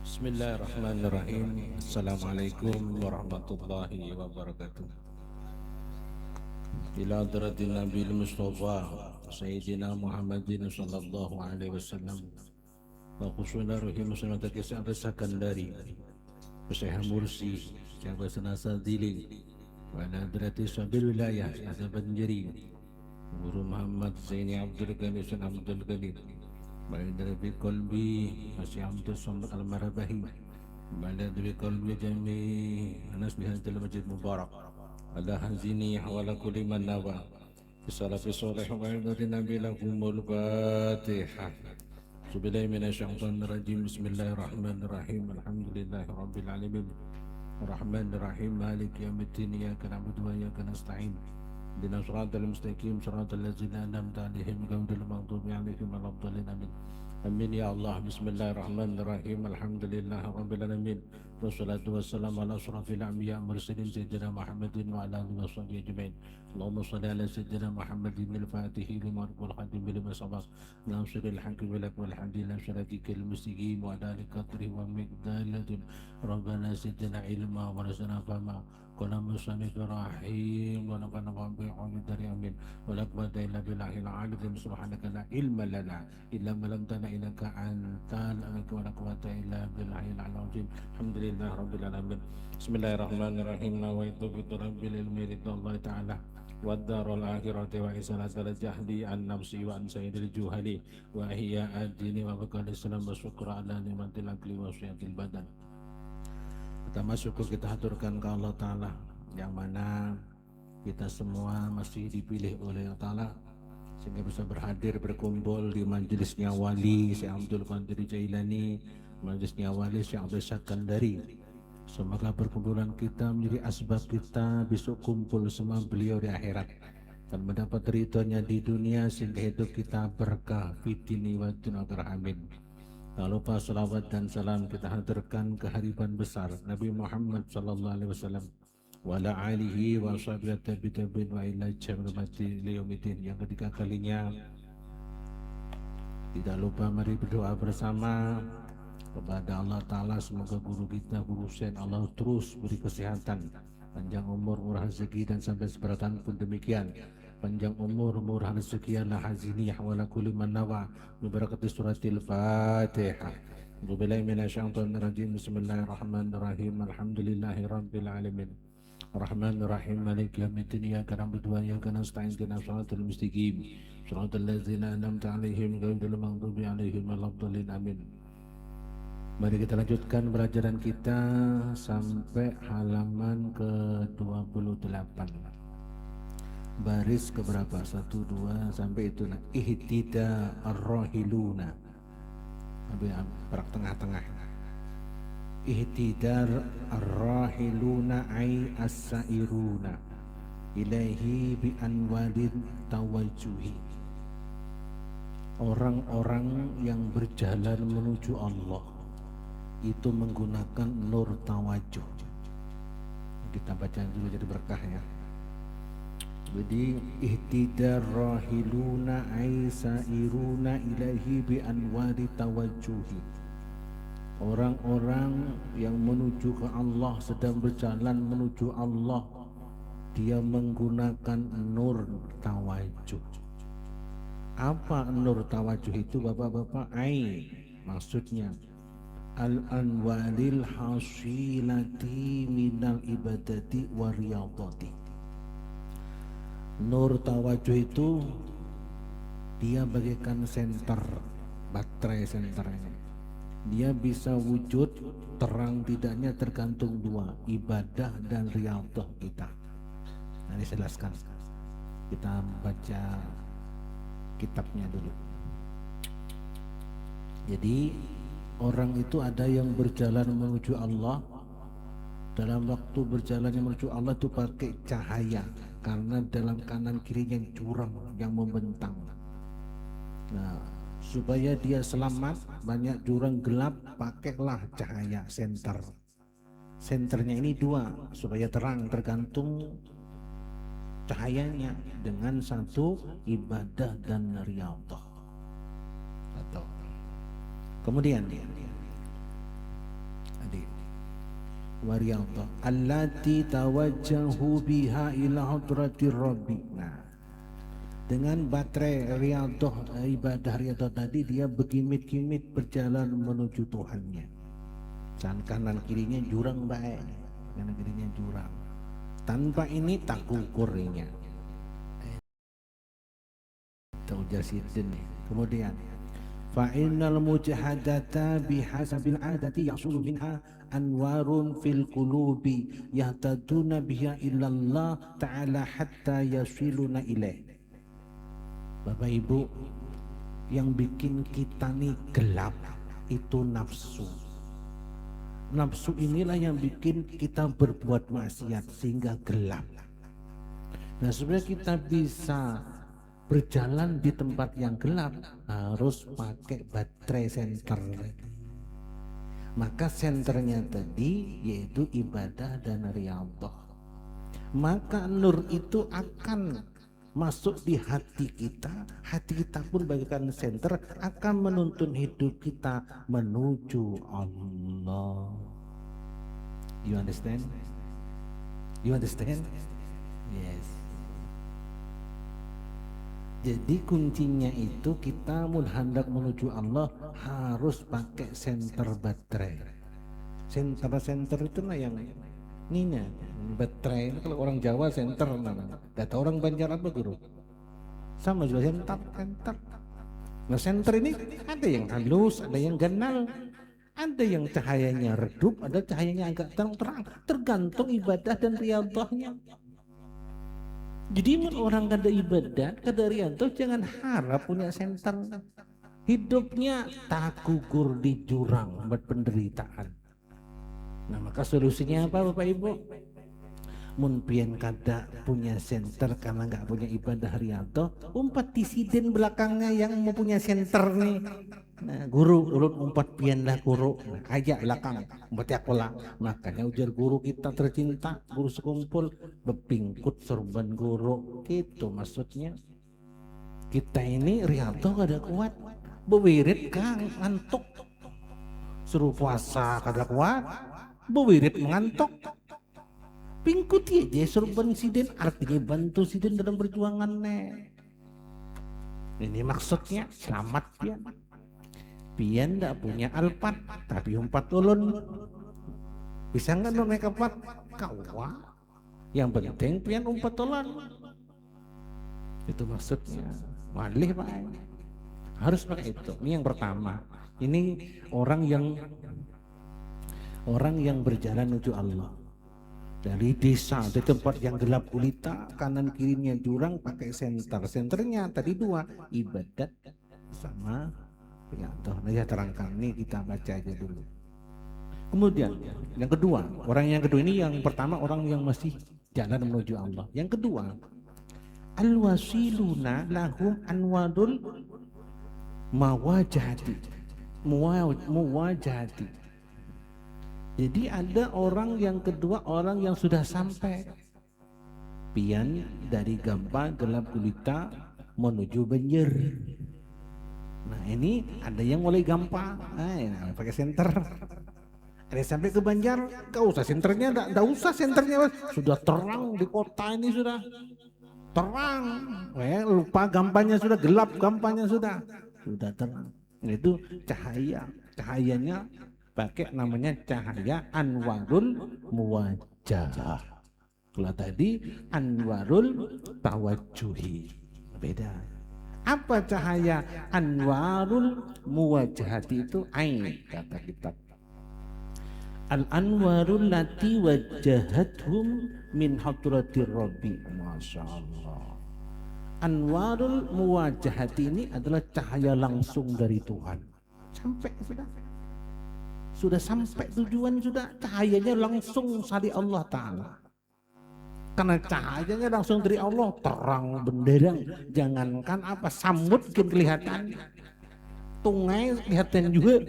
Bismillahirrahmanirrahim. Assalamualaikum warahmatullahi wabarakatuh. Ila hadratin Nabi Mustafa Sayyidina Muhammadin sallallahu alaihi wasallam wa khusuna rahim sunnata kisah Sakandari Syekh Mursi Syekh Senasa Dili wa hadrati sabil wilayah Syekh Banjari Guru Muhammad Zaini Abdul Ghani Syekh Abdul Ghani Balad bi qalbi Syekh Abdul Samad Al-Marabahi Balad bi qalbi jami Anas bihadil masjid mubarak ala hazini wala kulli man nawa bisalafi soleh wa ilmati nabi lahumul fatihah subillahi minasyaitonir rajim bismillahirrahmanirrahim alhamdulillahi rabbil alamin arrahmanirrahim maliki yaumiddin iyyaka na'budu wa iyyaka nasta'in ihdinas siratal mustaqim siratal ladzina an'amta 'alaihim ghairil maghdubi 'alaihim waladdallin amin amin ya Allah bismillahirrahmanirrahim alhamdulillahi rabbil alamin wassalatu wassalamu ala asyrafil anbiya mursalin sayyidina Muhammadin wa ala alihi washabbihi ajmain Allahumma shalli ala sayyidina Muhammadin al-fatihi lima wal khatim lima sabaq nasiril haqqi wal hadi ila siratikal mustaqim wa ala qadri wa miqdarin rabbana zidna ilma wa razaqna fahma qala musannif rahim wa nafa'na bi'ilmi dari amin wa la quwwata illa billahil aliyyil subhanaka la ilma lana illa ma 'allamtana innaka antal alim wa la quwwata illa billahil azim alhamdulillah rabbil alamin bismillahirrahmanirrahim nawaitu bi rabbil ilmi ridallahu ta'ala wa darul akhirati wa isalatul jahdi an nafsi wa an sayyidil juhali wa hiya ad-dini wa bakal islam wa syukra ala ni'matil akli wa syiatil badan. Pertama syukur kita haturkan ke Allah Ta'ala yang mana kita semua masih dipilih oleh Allah Ta'ala sehingga bisa berhadir berkumpul di majelisnya wali Syekh Abdul Qadir Jailani, majelisnya wali Syekh Abdul Sakandari. Semoga perkumpulan kita menjadi asbab kita besok kumpul sama beliau di akhirat dan mendapat ridhonya di dunia sehingga hidup kita berkah fitini wa dunya amin. Tak lupa salawat dan salam kita haturkan kehadiran besar Nabi Muhammad sallallahu alaihi wasallam wa ala alihi wa sahbihi tabi'in wa ila jamrati liyaumiddin. Yang ketiga kalinya tidak lupa mari berdoa bersama kepada Allah Ta'ala semoga guru kita Guru Hussein Allah terus beri kesehatan, panjang umur, murah rezeki dan sampai seberatan pun demikian. Panjang umur, murah rezeki ala haziniyah wa la kulli man nawa bi barakati suratil Fatihah. Billahi minasyaitonir rajim. Bismillahirrahmanirrahim. Alhamdulillahi rabbil alamin. Arrahmanirrahim. Maliki yaumiddin. Iyyaka na'budu wa iyyaka nasta'in. Ihdinas siratal mustaqim. Siratal ladzina an'amta 'alaihim ghairil maghdubi 'alaihim waladdallin. Amin. Mari kita lanjutkan pelajaran kita sampai halaman ke-28. Baris keberapa? 1, 2 sampai itu. Ihtida ar-rahiluna. Berak tengah-tengah. Ihtidar ar-rahiluna ay as-sairuna ilaihi bi anwadin tawajjuhi. Orang-orang yang berjalan menuju Allah itu menggunakan nur tawajuh. Kita baca dulu jadi berkah ya. Jadi ihtidar rahiluna ay sairuna ilaihi bi anwari tawajjuhi. Orang-orang yang menuju ke Allah sedang berjalan menuju Allah, dia menggunakan nur tawajuh. Apa nur tawajuh itu Bapak-bapak? Ai maksudnya al-anwaril hasilati minal ibadati wa riyadati. Nur tawajuh itu dia bagaikan senter, baterai senternya. Dia bisa wujud terang tidaknya tergantung dua, ibadah dan riyadhah kita. Nah, ini saya jelaskan. Kita baca kitabnya dulu. Jadi orang itu ada yang berjalan menuju Allah. Dalam waktu berjalan menuju Allah itu pakai cahaya, karena dalam kanan kirinya jurang yang membentang. Nah, supaya dia selamat, banyak jurang gelap, pakailah cahaya senter. Senternya ini dua, supaya terang tergantung cahayanya, dengan satu ibadah dan riyadhah. Kemudian adik wariyadhah allati tawajjahu biha ila hadratir rabbi. Nah, dengan baterai riyadhah, ibadah riyadhah tadi dia bergimit-gimit berjalan menuju Tuhannya. Dan kanan kirinya jurang baik, kanan kirinya jurang. Tanpa ini tak ukurnya. Ujar Sidin. Kemudian fa'innal mujahadata bihasabil adati yahsulu minha anwarun fil qulubi yahtaduna biha illallah ta'ala hatta yasiluna ilaih. Bapak Ibu, yang bikin kita nih gelap itu nafsu. Nafsu inilah yang bikin kita berbuat maksiat sehingga gelap. Nah, supaya kita bisa berjalan di tempat yang gelap harus pakai baterai senter. Maka senternya tadi yaitu ibadah dan riyadhah. Maka nur itu akan masuk di hati kita pun bagaikan senter akan menuntun hidup kita menuju Allah. You understand? You understand? Yes. Jadi kuncinya itu kita hendak menuju Allah harus pakai senter baterai. Senter itu lah yang ininya baterai. Kalau orang Jawa senter namanya. Data orang Banjar apa guru? Sama juga senter. Nah, senter ini ada yang halus, ada yang ganal, ada yang cahayanya redup, ada cahayanya agak terang-terang. Tergantung ibadah dan riyadhahnya. Jadi orang kada ibadah, kada riyadhah jangan harap punya senter. Hidupnya tak gugur di jurang buat penderitaan. Nah, maka solusinya apa Bapak Ibu? Mun pian kada punya senter karena nggak punya ibadah riyadhah, umpat disiden belakangnya yang mau punya senter nih. Nah, guru urut umpat pian lah guru, nah, ajak belakang umpat akola. Makanya ujar guru kita tercinta, guru sekumpul bepingkut sorban guru. Gitu maksudnya. Kita ini riyadhah kada kuat, bewirid kang ngantuk. Suruh puasa kada kuat, bewirid mengantuk. Pingkut aja sorban siden, artinya bantu siden dalam perjuangannya. Ini maksudnya selamat pian. Pian ndak punya alpat tapi umpat ulun. Bisa nggak naik alpat? Kawa. Yang penting pian umpat ulun. Itu maksudnya. Malih Pak. Harus pakai itu. Ini yang pertama. Ini orang yang berjalan menuju Allah. Dari desa, di tempat yang gelap gulita, kanan kirinya jurang, pakai senter. Senternya tadi dua, ibadat sama riyadhah. Nah, ya terangkan, ini kita baca aja dulu. Kemudian yang kedua, orang yang kedua ini, yang pertama orang yang masih jalan menuju Allah. Yang kedua, al-wasiluna lahum anwadul mawajahati. Jadi ada orang yang kedua, orang yang sudah sampai pian dari gampang gelap gulita menuju banjir. Nah, ini ada yang mulai gampang, pakai senter. Ada sampai ke Banjar, gak usah senternya, gak usah senternya, sudah terang di kota ini, sudah terang. Lupa gampangnya sudah, gelap gampangnya sudah terang. Itu cahayanya pakai namanya cahaya anwarul muwajjah. Kalau tadi anwarul tawajjuhi, beda. Apa cahaya anwarul muwajjahati itu? Ain, kata kitab. Al anwarul lati wajjahathum min hadratir rabbi. Masya Allah. Anwarul muwajjahati ini adalah cahaya langsung dari Tuhan. Sampai sudah sampai tujuan, sudah cahayanya langsung dari Allah Ta'ala. Karena cahayanya langsung dari Allah, terang benderang. Jangankan apa, samud kelihatan, tungai kelihatan juga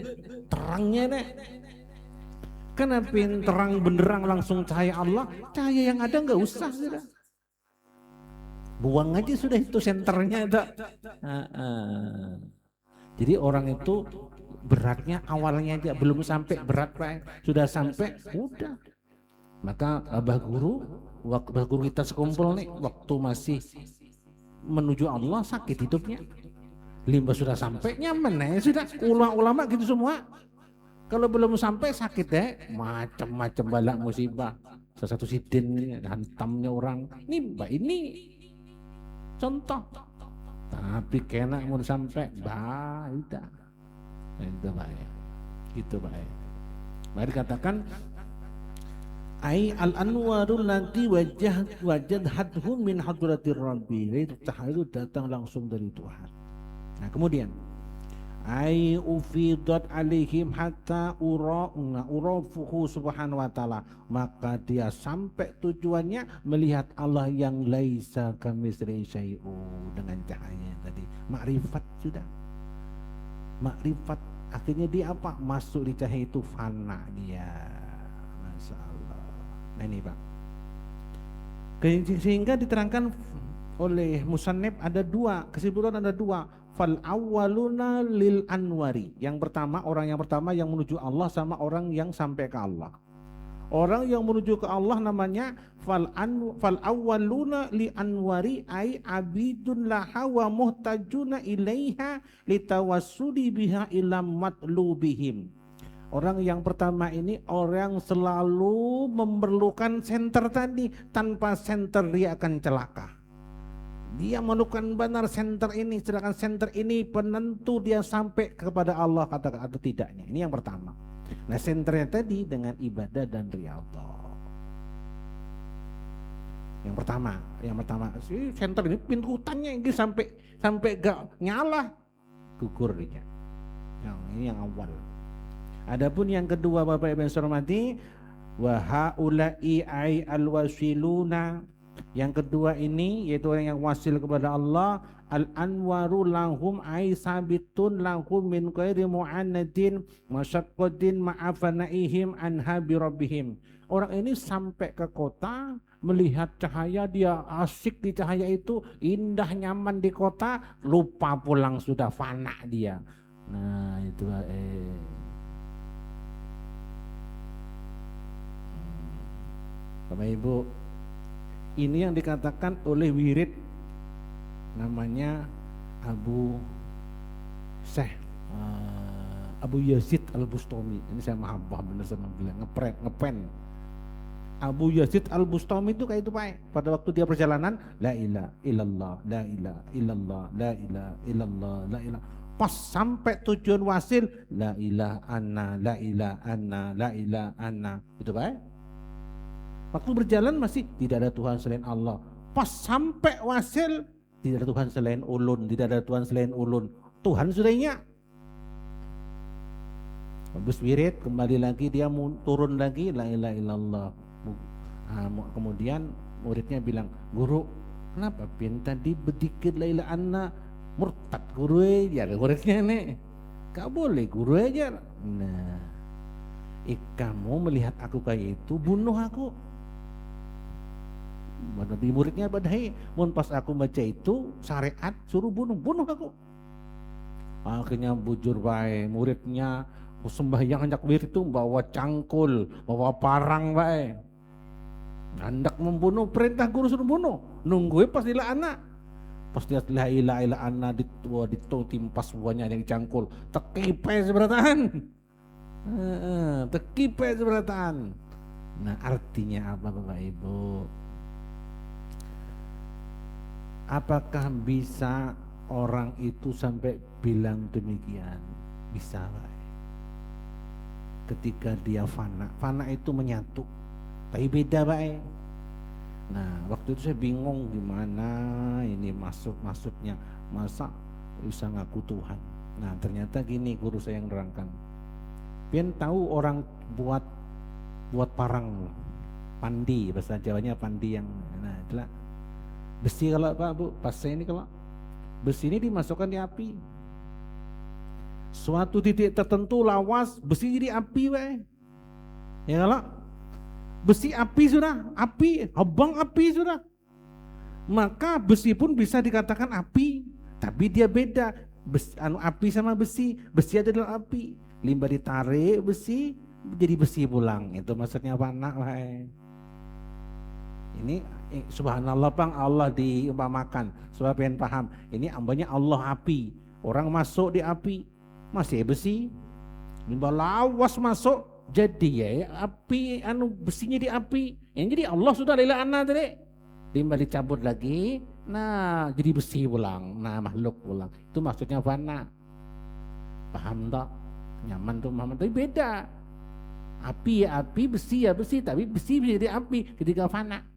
terangnya deh. Kenapa terang benderang langsung cahaya Allah? Cahaya yang ada nggak usah sudah. Buang aja sudah itu senternya ada. Jadi orang itu beratnya awalnya aja belum sampai berat Pak, sudah sampai udah. Maka abah guru kita sekumpul nih waktu masih menuju Allah sakit hidupnya, limbah sudah sampai nyaman sudah. Ulama gitu semua, kalau belum sampai sakit macam-macam balak musibah. Salah satu sidin hantamnya orang ini contoh, tapi kena mau sampai udah itu baik, gitu baik. Mari katakan ai al anwarul nanti wajad hadhum min hadratir rabbi, itu cahaya datang langsung dari Tuhan. Nah kemudian ai ufidat alaihim hatta urafuhu subhanahu wa ta'ala, maka dia sampai tujuannya melihat Allah yang laisa kamitslihi syai'un, dengan cahaya tadi makrifat sudah. Makrifat akhirnya dia apa? Masuk di cahaya itu fana dia. Masya Allah. Nah ini Pak, sehingga diterangkan oleh musannif ada dua kesimpulan, ada dua. Fal awwaluna lil anwari, orang yang pertama yang menuju Allah sama orang yang sampai ke Allah. Orang yang menuju ke Allah namanya fal awwaluna li anwari ay abidun laha wa muhtajuna ilaiha litawassuli biha ila matlubihim. Orang yang pertama ini orang selalu memerlukan senter tadi, tanpa senter dia akan celaka. Dia memerlukan benar senter ini, sedangkan senter ini penentu dia sampai kepada Allah katakan atau tidaknya. Ini yang pertama. Nah senternya tadi dengan ibadah dan riyadhah. Yang pertama si senter ini pintu hutannya ini sampai gak nyala gugur dia. Ini yang awal. Adapun yang kedua Bapak Ibu yang saya hormati, wa haula'i ay alwasiluna. Yang kedua ini yaitu orang yang wasil kepada Allah, al-anwaru lahum ay sabitun lahum min ghairi mu'annatin masyaqqatin ma'afanaihim anha bi rabbihim. Orang ini sampai ke kota melihat cahaya, dia asik di cahaya itu, indah nyaman di kota, lupa pulang sudah fana dia. Nah itu Bapak Ibu, ini yang dikatakan oleh wirid namanya Abu Yazid Al-Bustami. Ini saya mahabbah benar sama bilang ngepen. Abu Yazid Al-Bustami itu kayak itu Pak. Pada waktu dia perjalanan, la ilaha illallah, la ilaha illallah, la ilaha illallah, la ilaha. Pas sampai tujuan wasil, la ilaha anna, la ilaha anna, la ilaha anna. Itu Pak. Waktu berjalan masih tidak ada Tuhan selain Allah. Pas sampai wasil, tidak ada Tuhan selain ulun, tidak ada Tuhan selain ulun. Tuhan sudah ingat. Habis wirid kembali lagi dia turun lagi, la ilaha illallah. Kemudian muridnya bilang, guru kenapa pin tadi berdikir la ilaha anna murtad guru ya. Muridnya nih, gak boleh guru aja. Nah, kamu melihat aku kayak itu, bunuh aku. Nabi muridnya badai, mun pas aku baca itu syariat suruh bunuh aku. Akhirnya bujur bae muridnya sembahyang ajak wirid itu bawa cangkul, bawa parang bae. Hendak membunuh, perintah guru suruh bunuh. Nungguin pas lila anak. Pas dia la ilaha illa anna ditimpas buahnya yang cangkul. Tekipe seberatan. Tekipe seberatan. Nah, artinya apa Bapak Ibu? Apakah bisa orang itu sampai bilang demikian? Bisa Pak. Ketika dia fana itu menyatu, tapi beda Pak. Nah waktu itu saya bingung gimana ini maksudnya, masa bisa ngaku Tuhan. Nah ternyata gini guru saya yang nerangkan. Pian tahu orang buat parang pandi, bahasa Jawanya pandi yang itulah besi. Kalau Pak Bu pas saya ini, kalau besi ini dimasukkan di api, suatu titik tertentu lawas besi jadi api ya. Kalau besi api sudah, api habang api sudah, maka besi pun bisa dikatakan api, tapi dia beda. api sama besi adalah api. Limbah ditarik besi jadi besi pulang. Itu maksudnya fana. Ini subhanallah Bang, Allah diumpamakan supaya pengen paham. Ini ambanya Allah api. Orang masuk di api masih besi. Limbah lawas masuk jadi ya api, besinya di api. Yang jadi Allah sudah lila anna tadi. Limbah dicabut lagi, nah jadi besi pulang, nah makhluk pulang. Itu maksudnya fana. Paham tak? Nyaman tuh Muhammad, tapi beda. Api ya api, besi ya besi, tapi besi bisa jadi api ketika fana.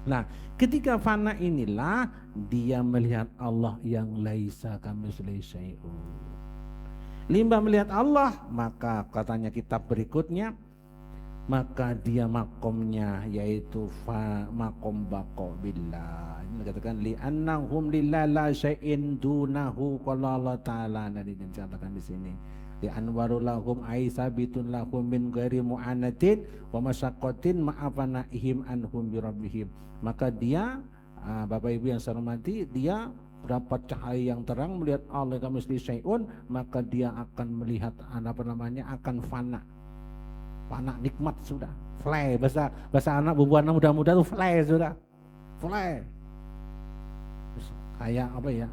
Nah, ketika fana inilah dia melihat Allah yang laisa kamitslihi syai'un. Limbah melihat Allah, maka katanya kitab berikutnya, maka dia makomnya yaitu makom baqo billah. Ini dikatakan li annahum lillahi la syai'in dunahu, qala Allah taala. Nanti dikatakan di sini li anwaru lahum aisabitun lahum min ghairi mu'anatin wa masyaqqatin ma'afanaihim anhum bi rabbihim. Maka dia Bapak Ibu yang saya hormati, dia dapat cahaya yang terang melihat Allah kamitslihi syai'un, maka dia akan melihat akan fana. Fana nikmat sudah, fly, bahasa anak bubuan muda-muda tuh fly sudah, fly. Kayak apa ya?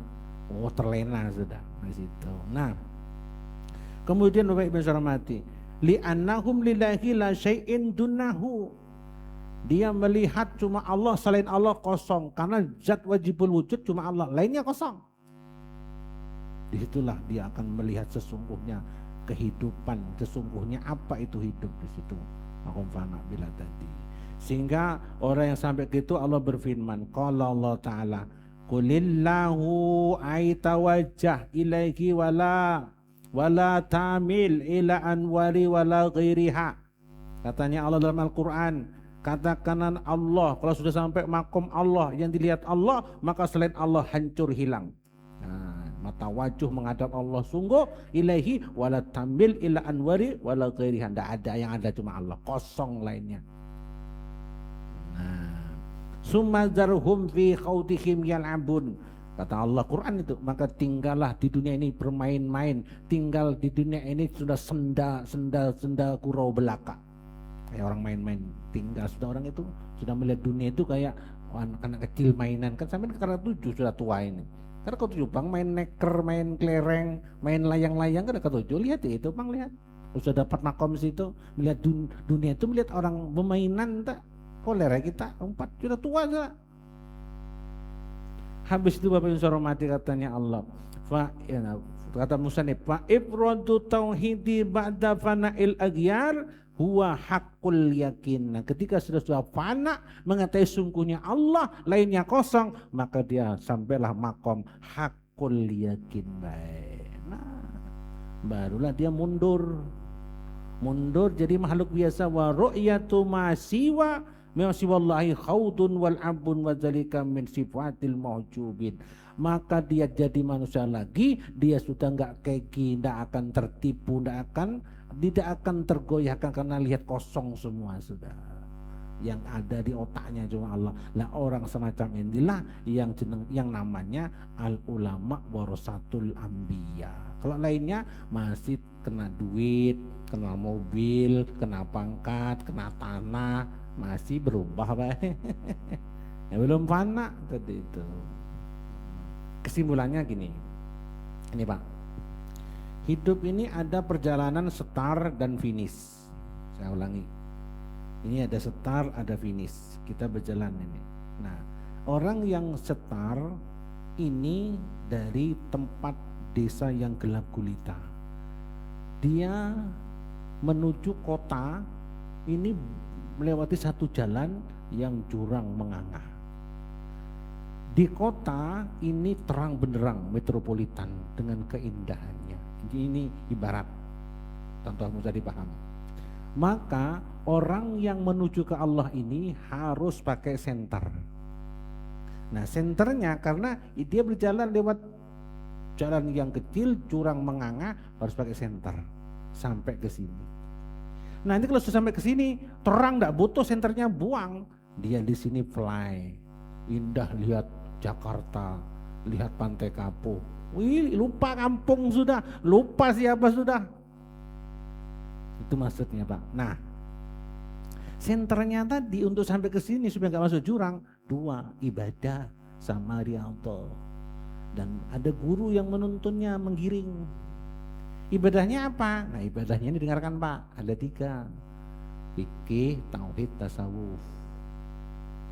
Oh terlena sudah di situ. Nah, kemudian Bapak Ibu yang hormati, li annahum lillahi la syai'in dunahu. Dia melihat cuma Allah, selain Allah kosong, karena zat wajibul wujud cuma Allah, lainnya kosong. Disitulah dia akan melihat sesungguhnya kehidupan, sesungguhnya apa itu hidup di situ. Makom fana bila tadi. Sehingga orang yang sampai gitu Allah berfirman, qala Allah taala, qulillahu aitawajjah ilaihi wala tamil ila anwari wala ghairiha. Katanya Allah dalam Al-Qur'an, katakan Allah, kalau sudah sampai makom Allah yang dilihat Allah, maka selain Allah hancur hilang. Mata wajah menghadap Allah sungguh ilahi wala tamil ila anwari wala ghairiha. Tidak ada, yang ada cuma Allah, kosong lainnya. Summa zarhum fi khawdihim yal'abun. Kata Allah Quran itu, maka tinggallah di dunia ini bermain-main, tinggal di dunia ini sudah senda kurau belaka. Kayak orang main-main, tinggal sudah orang itu sudah melihat dunia itu kayak anak kecil mainan. Kan sampai karena 7 sudah tua ini. Karena kau 7 Bang main neker, main kelereng, main layang-layang kan ke 7. Lihat itu Bang, lihat. Sudah dapat makom situ, melihat dunia itu, melihat orang bermainan tak. Kok lereng kita 4 sudah tua sudah. Habis itu Bapak Ibu hormati katanya Allah. Kata Musa nih, fa ifradu tauhidi ba'da fana'il aghyar huwa haqqul yakin. Nah, ketika sudah fana mengetahui sungguhnya Allah, lainnya kosong, maka dia sampailah makom haqqul yakin. Nah, barulah dia mundur jadi makhluk biasa. Wa ru'yatu ma siwa wallahi khawdun wal abun wa zalika min sifatil mawjubin. Maka dia jadi manusia lagi, dia sudah enggak keki, tidak akan tertipu, tidak akan tergoyahkan karena lihat kosong semua sudah. Yang ada di otaknya cuma Allah. Lah orang semacam inilah yang namanya al ulama warasatul anbiya. Kalau lainnya masih kena duit, kena mobil, kena pangkat, kena tanah, masih berubah baik. Ya belum fana tadi itu. Kesimpulannya gini. Ini Pak. Hidup ini ada perjalanan start dan finish. Saya ulangi. Ini ada start, ada finish. Kita berjalan ini. Nah, orang yang start ini dari tempat desa yang gelap gulita. Dia menuju kota ini melewati satu jalan yang jurang menganga. Di kota ini terang benderang metropolitan dengan keindahannya. Ini ibarat, contoh mudah dipaham. Maka orang yang menuju ke Allah ini harus pakai senter. Nah senternya karena dia berjalan lewat jalan yang kecil, jurang menganga, harus pakai senter sampai ke sini. Nanti kalau sudah sampai ke sini terang, tidak butuh senternya, buang. Dia di sini fly, indah, lihat Jakarta, lihat Pantai Kapuk, Wih, lupa kampung sudah, lupa siapa sudah. Itu maksudnya Pak. Nah, senternya tadi untuk sampai ke sini supaya nggak masuk jurang, 2, ibadah sama riyadhah. Dan ada guru yang menuntunnya, menggiring. Ibadahnya apa? Nah, ibadahnya ini dengarkan Pak, ada 3. Fikih, tauhid, tasawuf.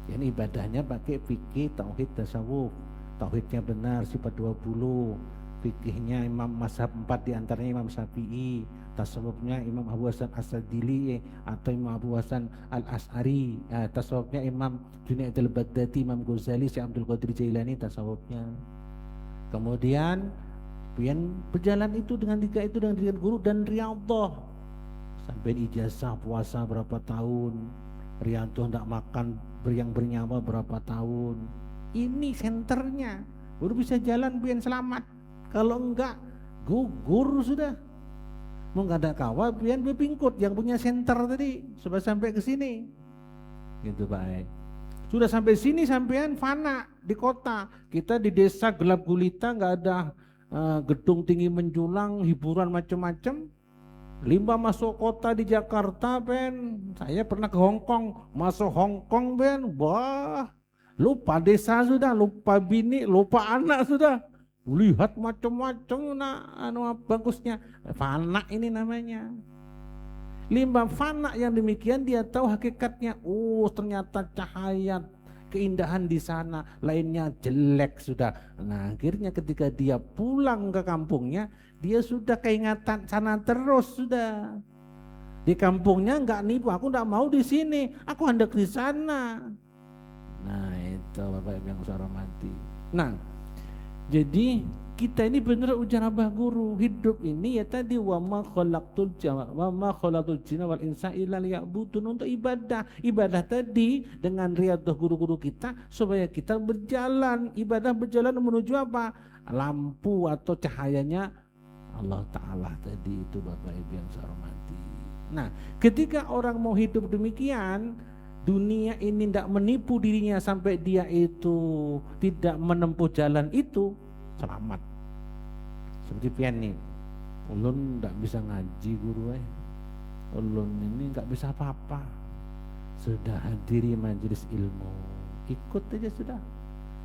Jadi ibadahnya pakai fikih, tauhid, tasawuf. Tauhidnya benar, sifat 20. Fikihnya Imam Mazhab 4 diantaranya Imam Syafi'i. Tasawufnya Imam Abu Hasan As-Sadili atau Imam Abu Hasan Al-As'ari. Tasawufnya Imam Junaid al-Baghdadi, Imam Ghazali, Syekh Abdul Qadir Jailani tasawufnya. Kemudian berjalan itu dengan 3 itu dengan guru dan riyadhah. Sampai ijazah puasa berapa tahun, riyadhah enggak makan yang bernyawa berapa tahun. Ini senternya. Baru bisa jalan biar selamat. Kalau enggak gugur sudah. Mau enggak ada kawah biar bepingkut yang punya senter tadi supaya sampai ke sini. Gitu Pak. Sudah sampai sini sampean fana di kota. Kita di desa gelap gulita enggak ada gedung tinggi menjulang, hiburan macam-macam. Limbah masuk kota di Jakarta, Ben. Saya pernah ke Hong Kong, masuk Hong Kong, Ben. Wah, lupa desa sudah, lupa bini, lupa anak sudah. Lihat macam-macam, nah, bagusnya. Fana ini namanya. Limbah fana yang demikian dia tahu hakikatnya. Oh, ternyata cahaya, keindahan di sana, lainnya jelek sudah. Nah, akhirnya ketika dia pulang ke kampungnya, dia sudah keingatan sana terus sudah. Di kampungnya enggak nipu, aku enggak mau di sini, aku hendak di sana. Nah, itu Bapak Ibu yang saya hormati. Nah, jadi kita ini benar ujar Abah Guru, hidup ini ya tadi wa ma khalaqtul jinna wal insa illa liya'budun, untuk ibadah. Ibadah tadi dengan riyadhah guru-guru kita supaya kita berjalan, ibadah berjalan menuju apa? Lampu atau cahayanya Allah Ta'ala tadi itu Bapak Ibu yang saya hormati. Nah, ketika orang mau hidup demikian, dunia ini tidak menipu dirinya sampai dia itu tidak menempuh jalan itu, selamat. Seperti pian nih, ulun tidak bisa ngaji guru, ulun ini nggak bisa apa-apa. Sudah hadiri majelis ilmu, ikut aja sudah.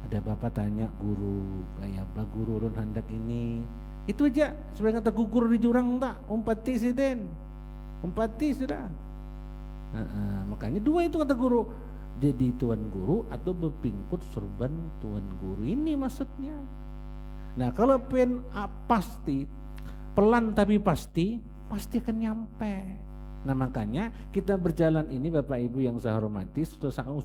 Ada bapak tanya guru, kayak apa guru ulun hendak ini, itu aja supaya kata gugur di jurang tak, umpati sih den, umpati sudah. Makanya 2 itu kata guru, jadi tuan guru atau berpingkut sorban tuan guru, ini maksudnya. Nah, kalau pasti pelan tapi pasti akan nyampe. Nah, makanya kita berjalan ini Bapak Ibu yang saya hormati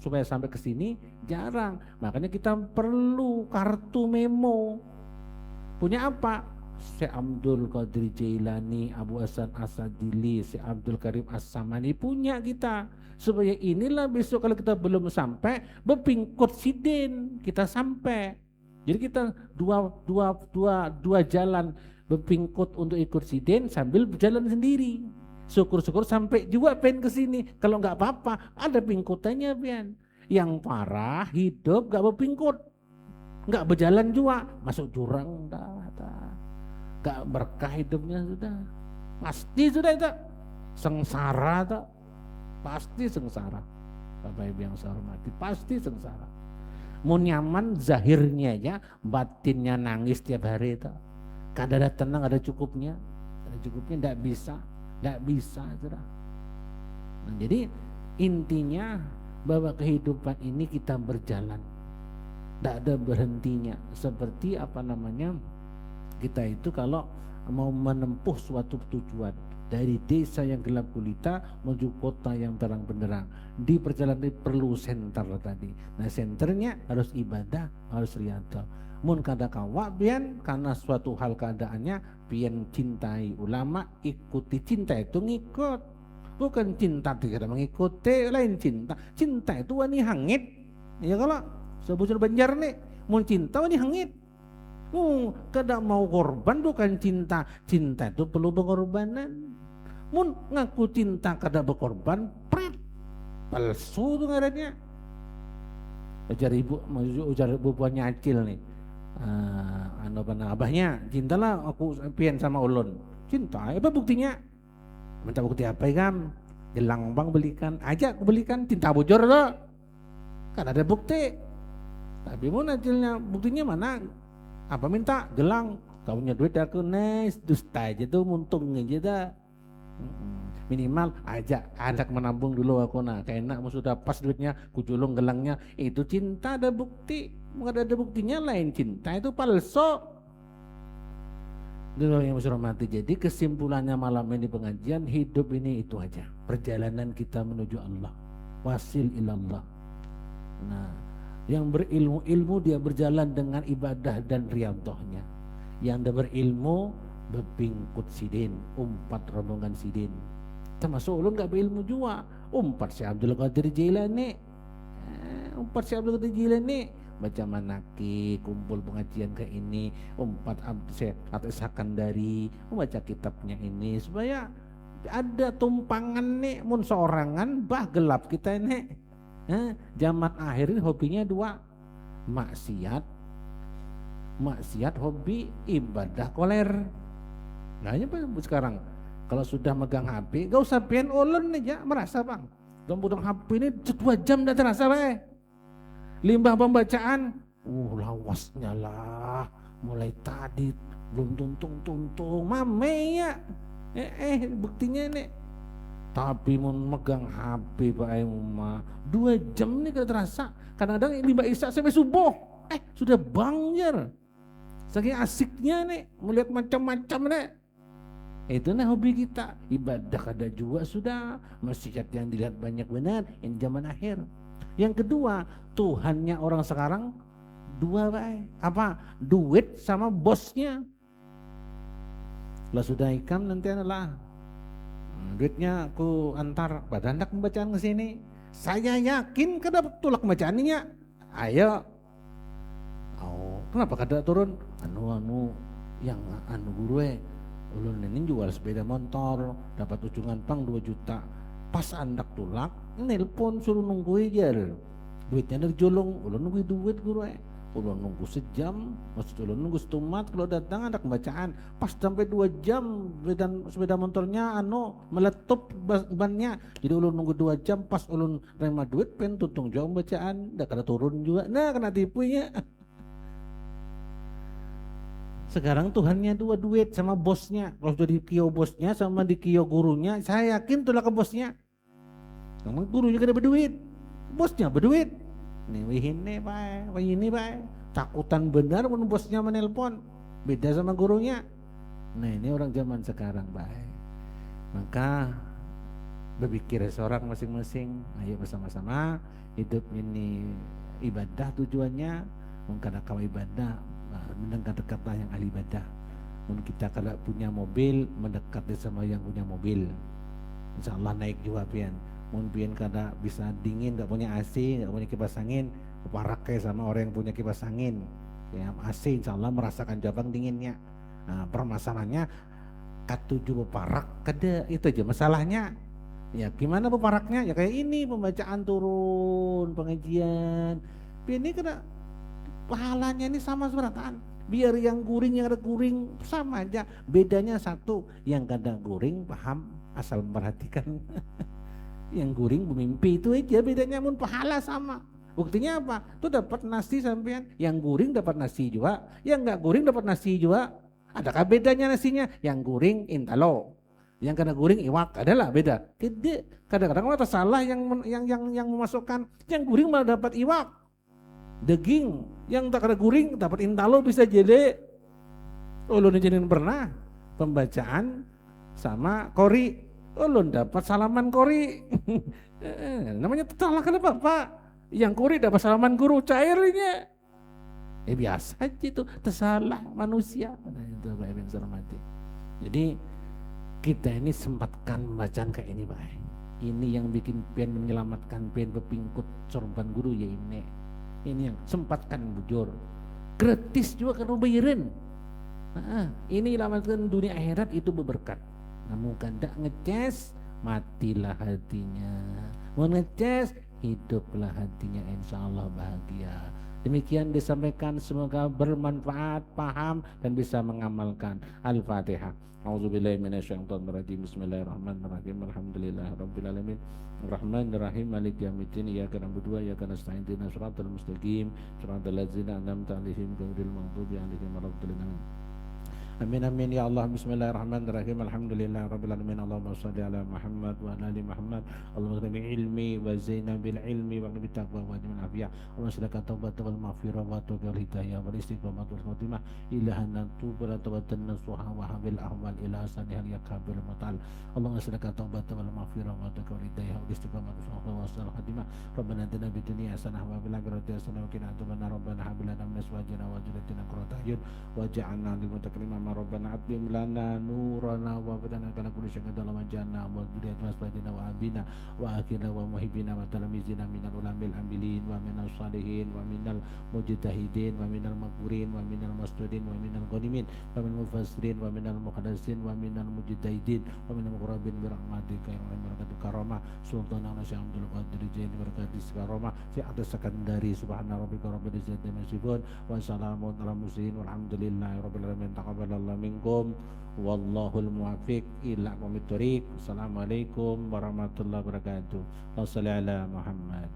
supaya sampai ke sini jarang. Makanya kita perlu kartu memo. Punya apa? Syekh Abdul Qadir Jailani, Abu Hasan As-Sadili, Syekh Abdul Karim As-Samani punya kita. Supaya inilah besok kalau kita belum sampai, berpingkut sidin kita sampai. Jadi kita dua jalan, berpingkut untuk ikut sidin sambil berjalan sendiri. Syukur-syukur sampai juga pengen ke sini. Kalau nggak apa-apa, ada pingkutannya pian. Yang parah hidup nggak berpingkut, nggak berjalan juga, masuk jurang dah. Gak berkah hidupnya sudah, pasti sudah itu sengsara tuh, pasti sengsara. Bapak Ibu yang saya hormati, pasti sengsara. Mau nyaman zahirnya aja, batinnya nangis tiap hari itu. Kadang ada tenang, ada cukupnya, tidak bisa sudah. Nah, jadi intinya bahwa kehidupan ini kita berjalan, tidak ada berhentinya. Seperti apa namanya? Kita itu kalau mau menempuh suatu tujuan dari desa yang gelap gulita menuju kota yang terang benderang, di perjalanan perlu senter tadi. Nah, senternya harus ibadah, harus riyadhah. Mun kada kawa pian karena suatu hal keadaannya pian cintai ulama, ikuti cinta itu ngikut. Bukan cinta tidak mengikuti, lain cinta. Cinta itu wani hangit. Ya kalau sebut Banjar nih, mun cinta wani hangit. Kada mau korban bukan cinta. Cinta itu perlu pengorbanan. Mun ngaku cinta kada berkorban, palsu itu ngarannya. Ujar ibu punya Acil nih. anu pernah abahnya, cintalah aku pian sama ulun. Cinta, apa buktinya? Minta bukti apa kan? Gelang bang belikan, aja aku belikan, cinta bujur loh. Kan ada bukti. Tapi mau hasilnya buktinya mana? Apa minta? Gelang. Kau punya duit aku nice, dusta aja tuh, muntung aja dah. Minimal aja ajak menabung dulu aku nah, kayak enak sudah pas duitnya, kuculung gelangnya, itu cinta ada bukti. Nggak ada buktinya lain cinta itu palsu. Dulu yang mati. Jadi kesimpulannya malam ini pengajian, hidup ini itu aja, perjalanan kita menuju Allah, wasil ilallah. Nah, yang berilmu dia berjalan dengan ibadah dan riyadhahnya. Yang dah berilmu bepingkut sidin, umpat rombongan sidin. Termasuk ulun gak berilmu juga, umpat si Abdul Qadir Jilani, baca manaki, kumpul pengajian kayak ini, umpat atau Sakandari, membaca kitabnya ini supaya ada tumpangan nih, mun seorangan bah gelap kita ini. Zaman akhir ini hobinya dua, maksiat hobi, ibadah koler. Nah ini sekarang kalau sudah megang HP gak usah pian ulun aja merasa bang, dan HP ini 2 jam udah terasa bang. Limbah pembacaan, lawasnya lah, mulai tadi belum tuntung mame ya, buktinya nih. Tapi mau megang HP Pak Emma 2 jam nih gak terasa. Kadang-kadang limbah isya sampai subuh, sudah bangjer. Saking asiknya nih, melihat macam-macam nih. Itu nih hobi kita. Ibadah ada juga sudah, masjid yang dilihat banyak benar, ini zaman akhir. Yang kedua, Tuhannya orang sekarang 2 apa? Duit sama bosnya. Lah sudah ikam nanti adalah duitnya aku antar pada hendak pembacaan ke sini. Saya yakin kada tulak bacaannya. Ayo. Kenapa kada turun? Anu yang guru ulun ini jual sepeda motor, dapat ujungan pang 2 juta. Pas andak tulak, nelpon suruh nunggu aja. Duitnya dari jolong, ulun nunggu duit guru ulun nunggu sejam, maksud ulun nunggu setumat, kalau datang andak bacaan. Pas sampai 2 jam sepeda motornya meletup bannya. Jadi ulun nunggu 2 jam, pas ulun terima duit pen tutung jauh bacaan, dah kada turun juga. Nah kena tipunya. Sekarang Tuhannya 2 duit sama bosnya. Kalau sudah di kio bosnya sama di kio gurunya, saya yakin itulah ke bosnya. Memang gurunya kada berduit, bosnya berduit. Ini pak, takutan benar pun bosnya menelpon, beda sama gurunya. Nah ini orang zaman sekarang pak. Maka berpikir seorang masing-masing, ayo bersama-sama hidup ini ibadah tujuannya, mengkadakau ibadah. Mendekat-dekatlah yang ahli ibadah. Mungkin kita kalau punya mobil, mendekat sama yang punya mobil. Insya Allah naik juga pian. Mungkin kada bisa dingin, gak punya AC, gak punya kipas angin, parakai sama orang yang punya kipas angin. Ya AC insya Allah merasakan jabang dinginnya. Nah, permasalahannya katuju beparak kada, itu aja masalahnya. Ya gimana beparaknya? Ya kayak ini pembacaan turun, pengajian. Ini kada pahalanya ini sama seberataan. Biar yang guring yang ada guring sama aja. Bedanya satu, yang kada guring paham asal memperhatikan. Yang guring bermimpi itu aja bedanya, mun pahala sama. Buktinya apa? Tuh dapat nasi sampean, yang guring dapat nasi juga, yang enggak guring dapat nasi juga. Adakah bedanya nasinya? Yang guring intalo, yang kada guring iwak, adalah beda. Tidak, kadang-kadang orang salah yang memasukkan, yang guring malah dapat iwak. Daging yang tak ada guring dapat intalo bisa jadi. Ulun jadiin pernah pembacaan sama kori, ulun dapat salaman kori. Namanya salah kenapa pak? Yang kori dapat salaman guru cairnya. Biasa aja itu, tersalah manusia. Nah, itu Pak Ibn Sarmati. Jadi kita ini sempatkan bacaan kayak ini pak. Ini yang bikin pian menyelamatkan pian bepingkut sorban guru ya ini. Ini yang sempatkan bujur, gratis juga kan bayarin. Ini selamatkan dunia akhirat itu berberkat. Namun kandak ngeces, matilah hatinya. Mau ngeces, hiduplah hatinya, insya Allah bahagia. Demikian disampaikan, semoga bermanfaat, paham dan bisa mengamalkan. Al-Fatihah. A'udzubillahi minasyaitonirrajim. Bismillahirrahmanirrahim. Alhamdulillahirabbil alamin. Arrahmanirrahim. Maliki yaumiddin. Iyyaka na'budu wa iyyaka nasta'in. Ihdinas siratal mustaqim. Siratal ladzina an'amta 'alaihim ghairil maghdubi 'alaihim waladdallin. Amin amin ya Allah. Bismillahirrahmanirrahim. Alhamdulillahirabbil alamin. Allahumma shalli ala Muhammad wa ala ali Muhammad. Allahumma ghfir ilmi wa zaina bil ilmi wa bil taqwa wa bil afiyah. Allahumma shalli taubat wal maghfirah wa tawfiq hidayah wal istiqamah wal khotimah ilahan tub wa tawbatan nasuha wa habil ahwal ila sanihal yakabir matal. Allahumma shalli taubat wal maghfirah wa tawfiq hidayah wal istiqamah wal khotimah. Rabbana atina fid dunya hasanah wa fil akhirati hasanah wa qina adzabannar. Rabbana hab lana min azwajina wa dhurriyyatina qurrata a'yun waj'alna lil muttaqina Rabbana atmim lana nurana wa badana kana kulli syai'in dalam jannah wa dzurriyyatana wasbajina wa abina wa akhina wa muhibbina wa talamizina minal ulamil ambilin wa minas salihin wa minal mujtahidin wa minal maghfurin wa minal masdudin wa minal ghanimin wa minal mufassirin wa minal muhaddisin wa minal mujtahidin wa minal muqarrabin bi rahmatika ya barakatuh karamah sultan Syekh Abdul Qadir Jaini berkati karamah fi atas sekandari subhana rabbika rabbil izzati amma yasifun wa salamun alal mursalin walhamdulillahi rabbil alamin. Taqabbalallahu minkum wallahul muwaffiq ila aqwamit thoriq. Assalamualaikum warahmatullahi wabarakatuh. Wassallallahu ala Muhammad.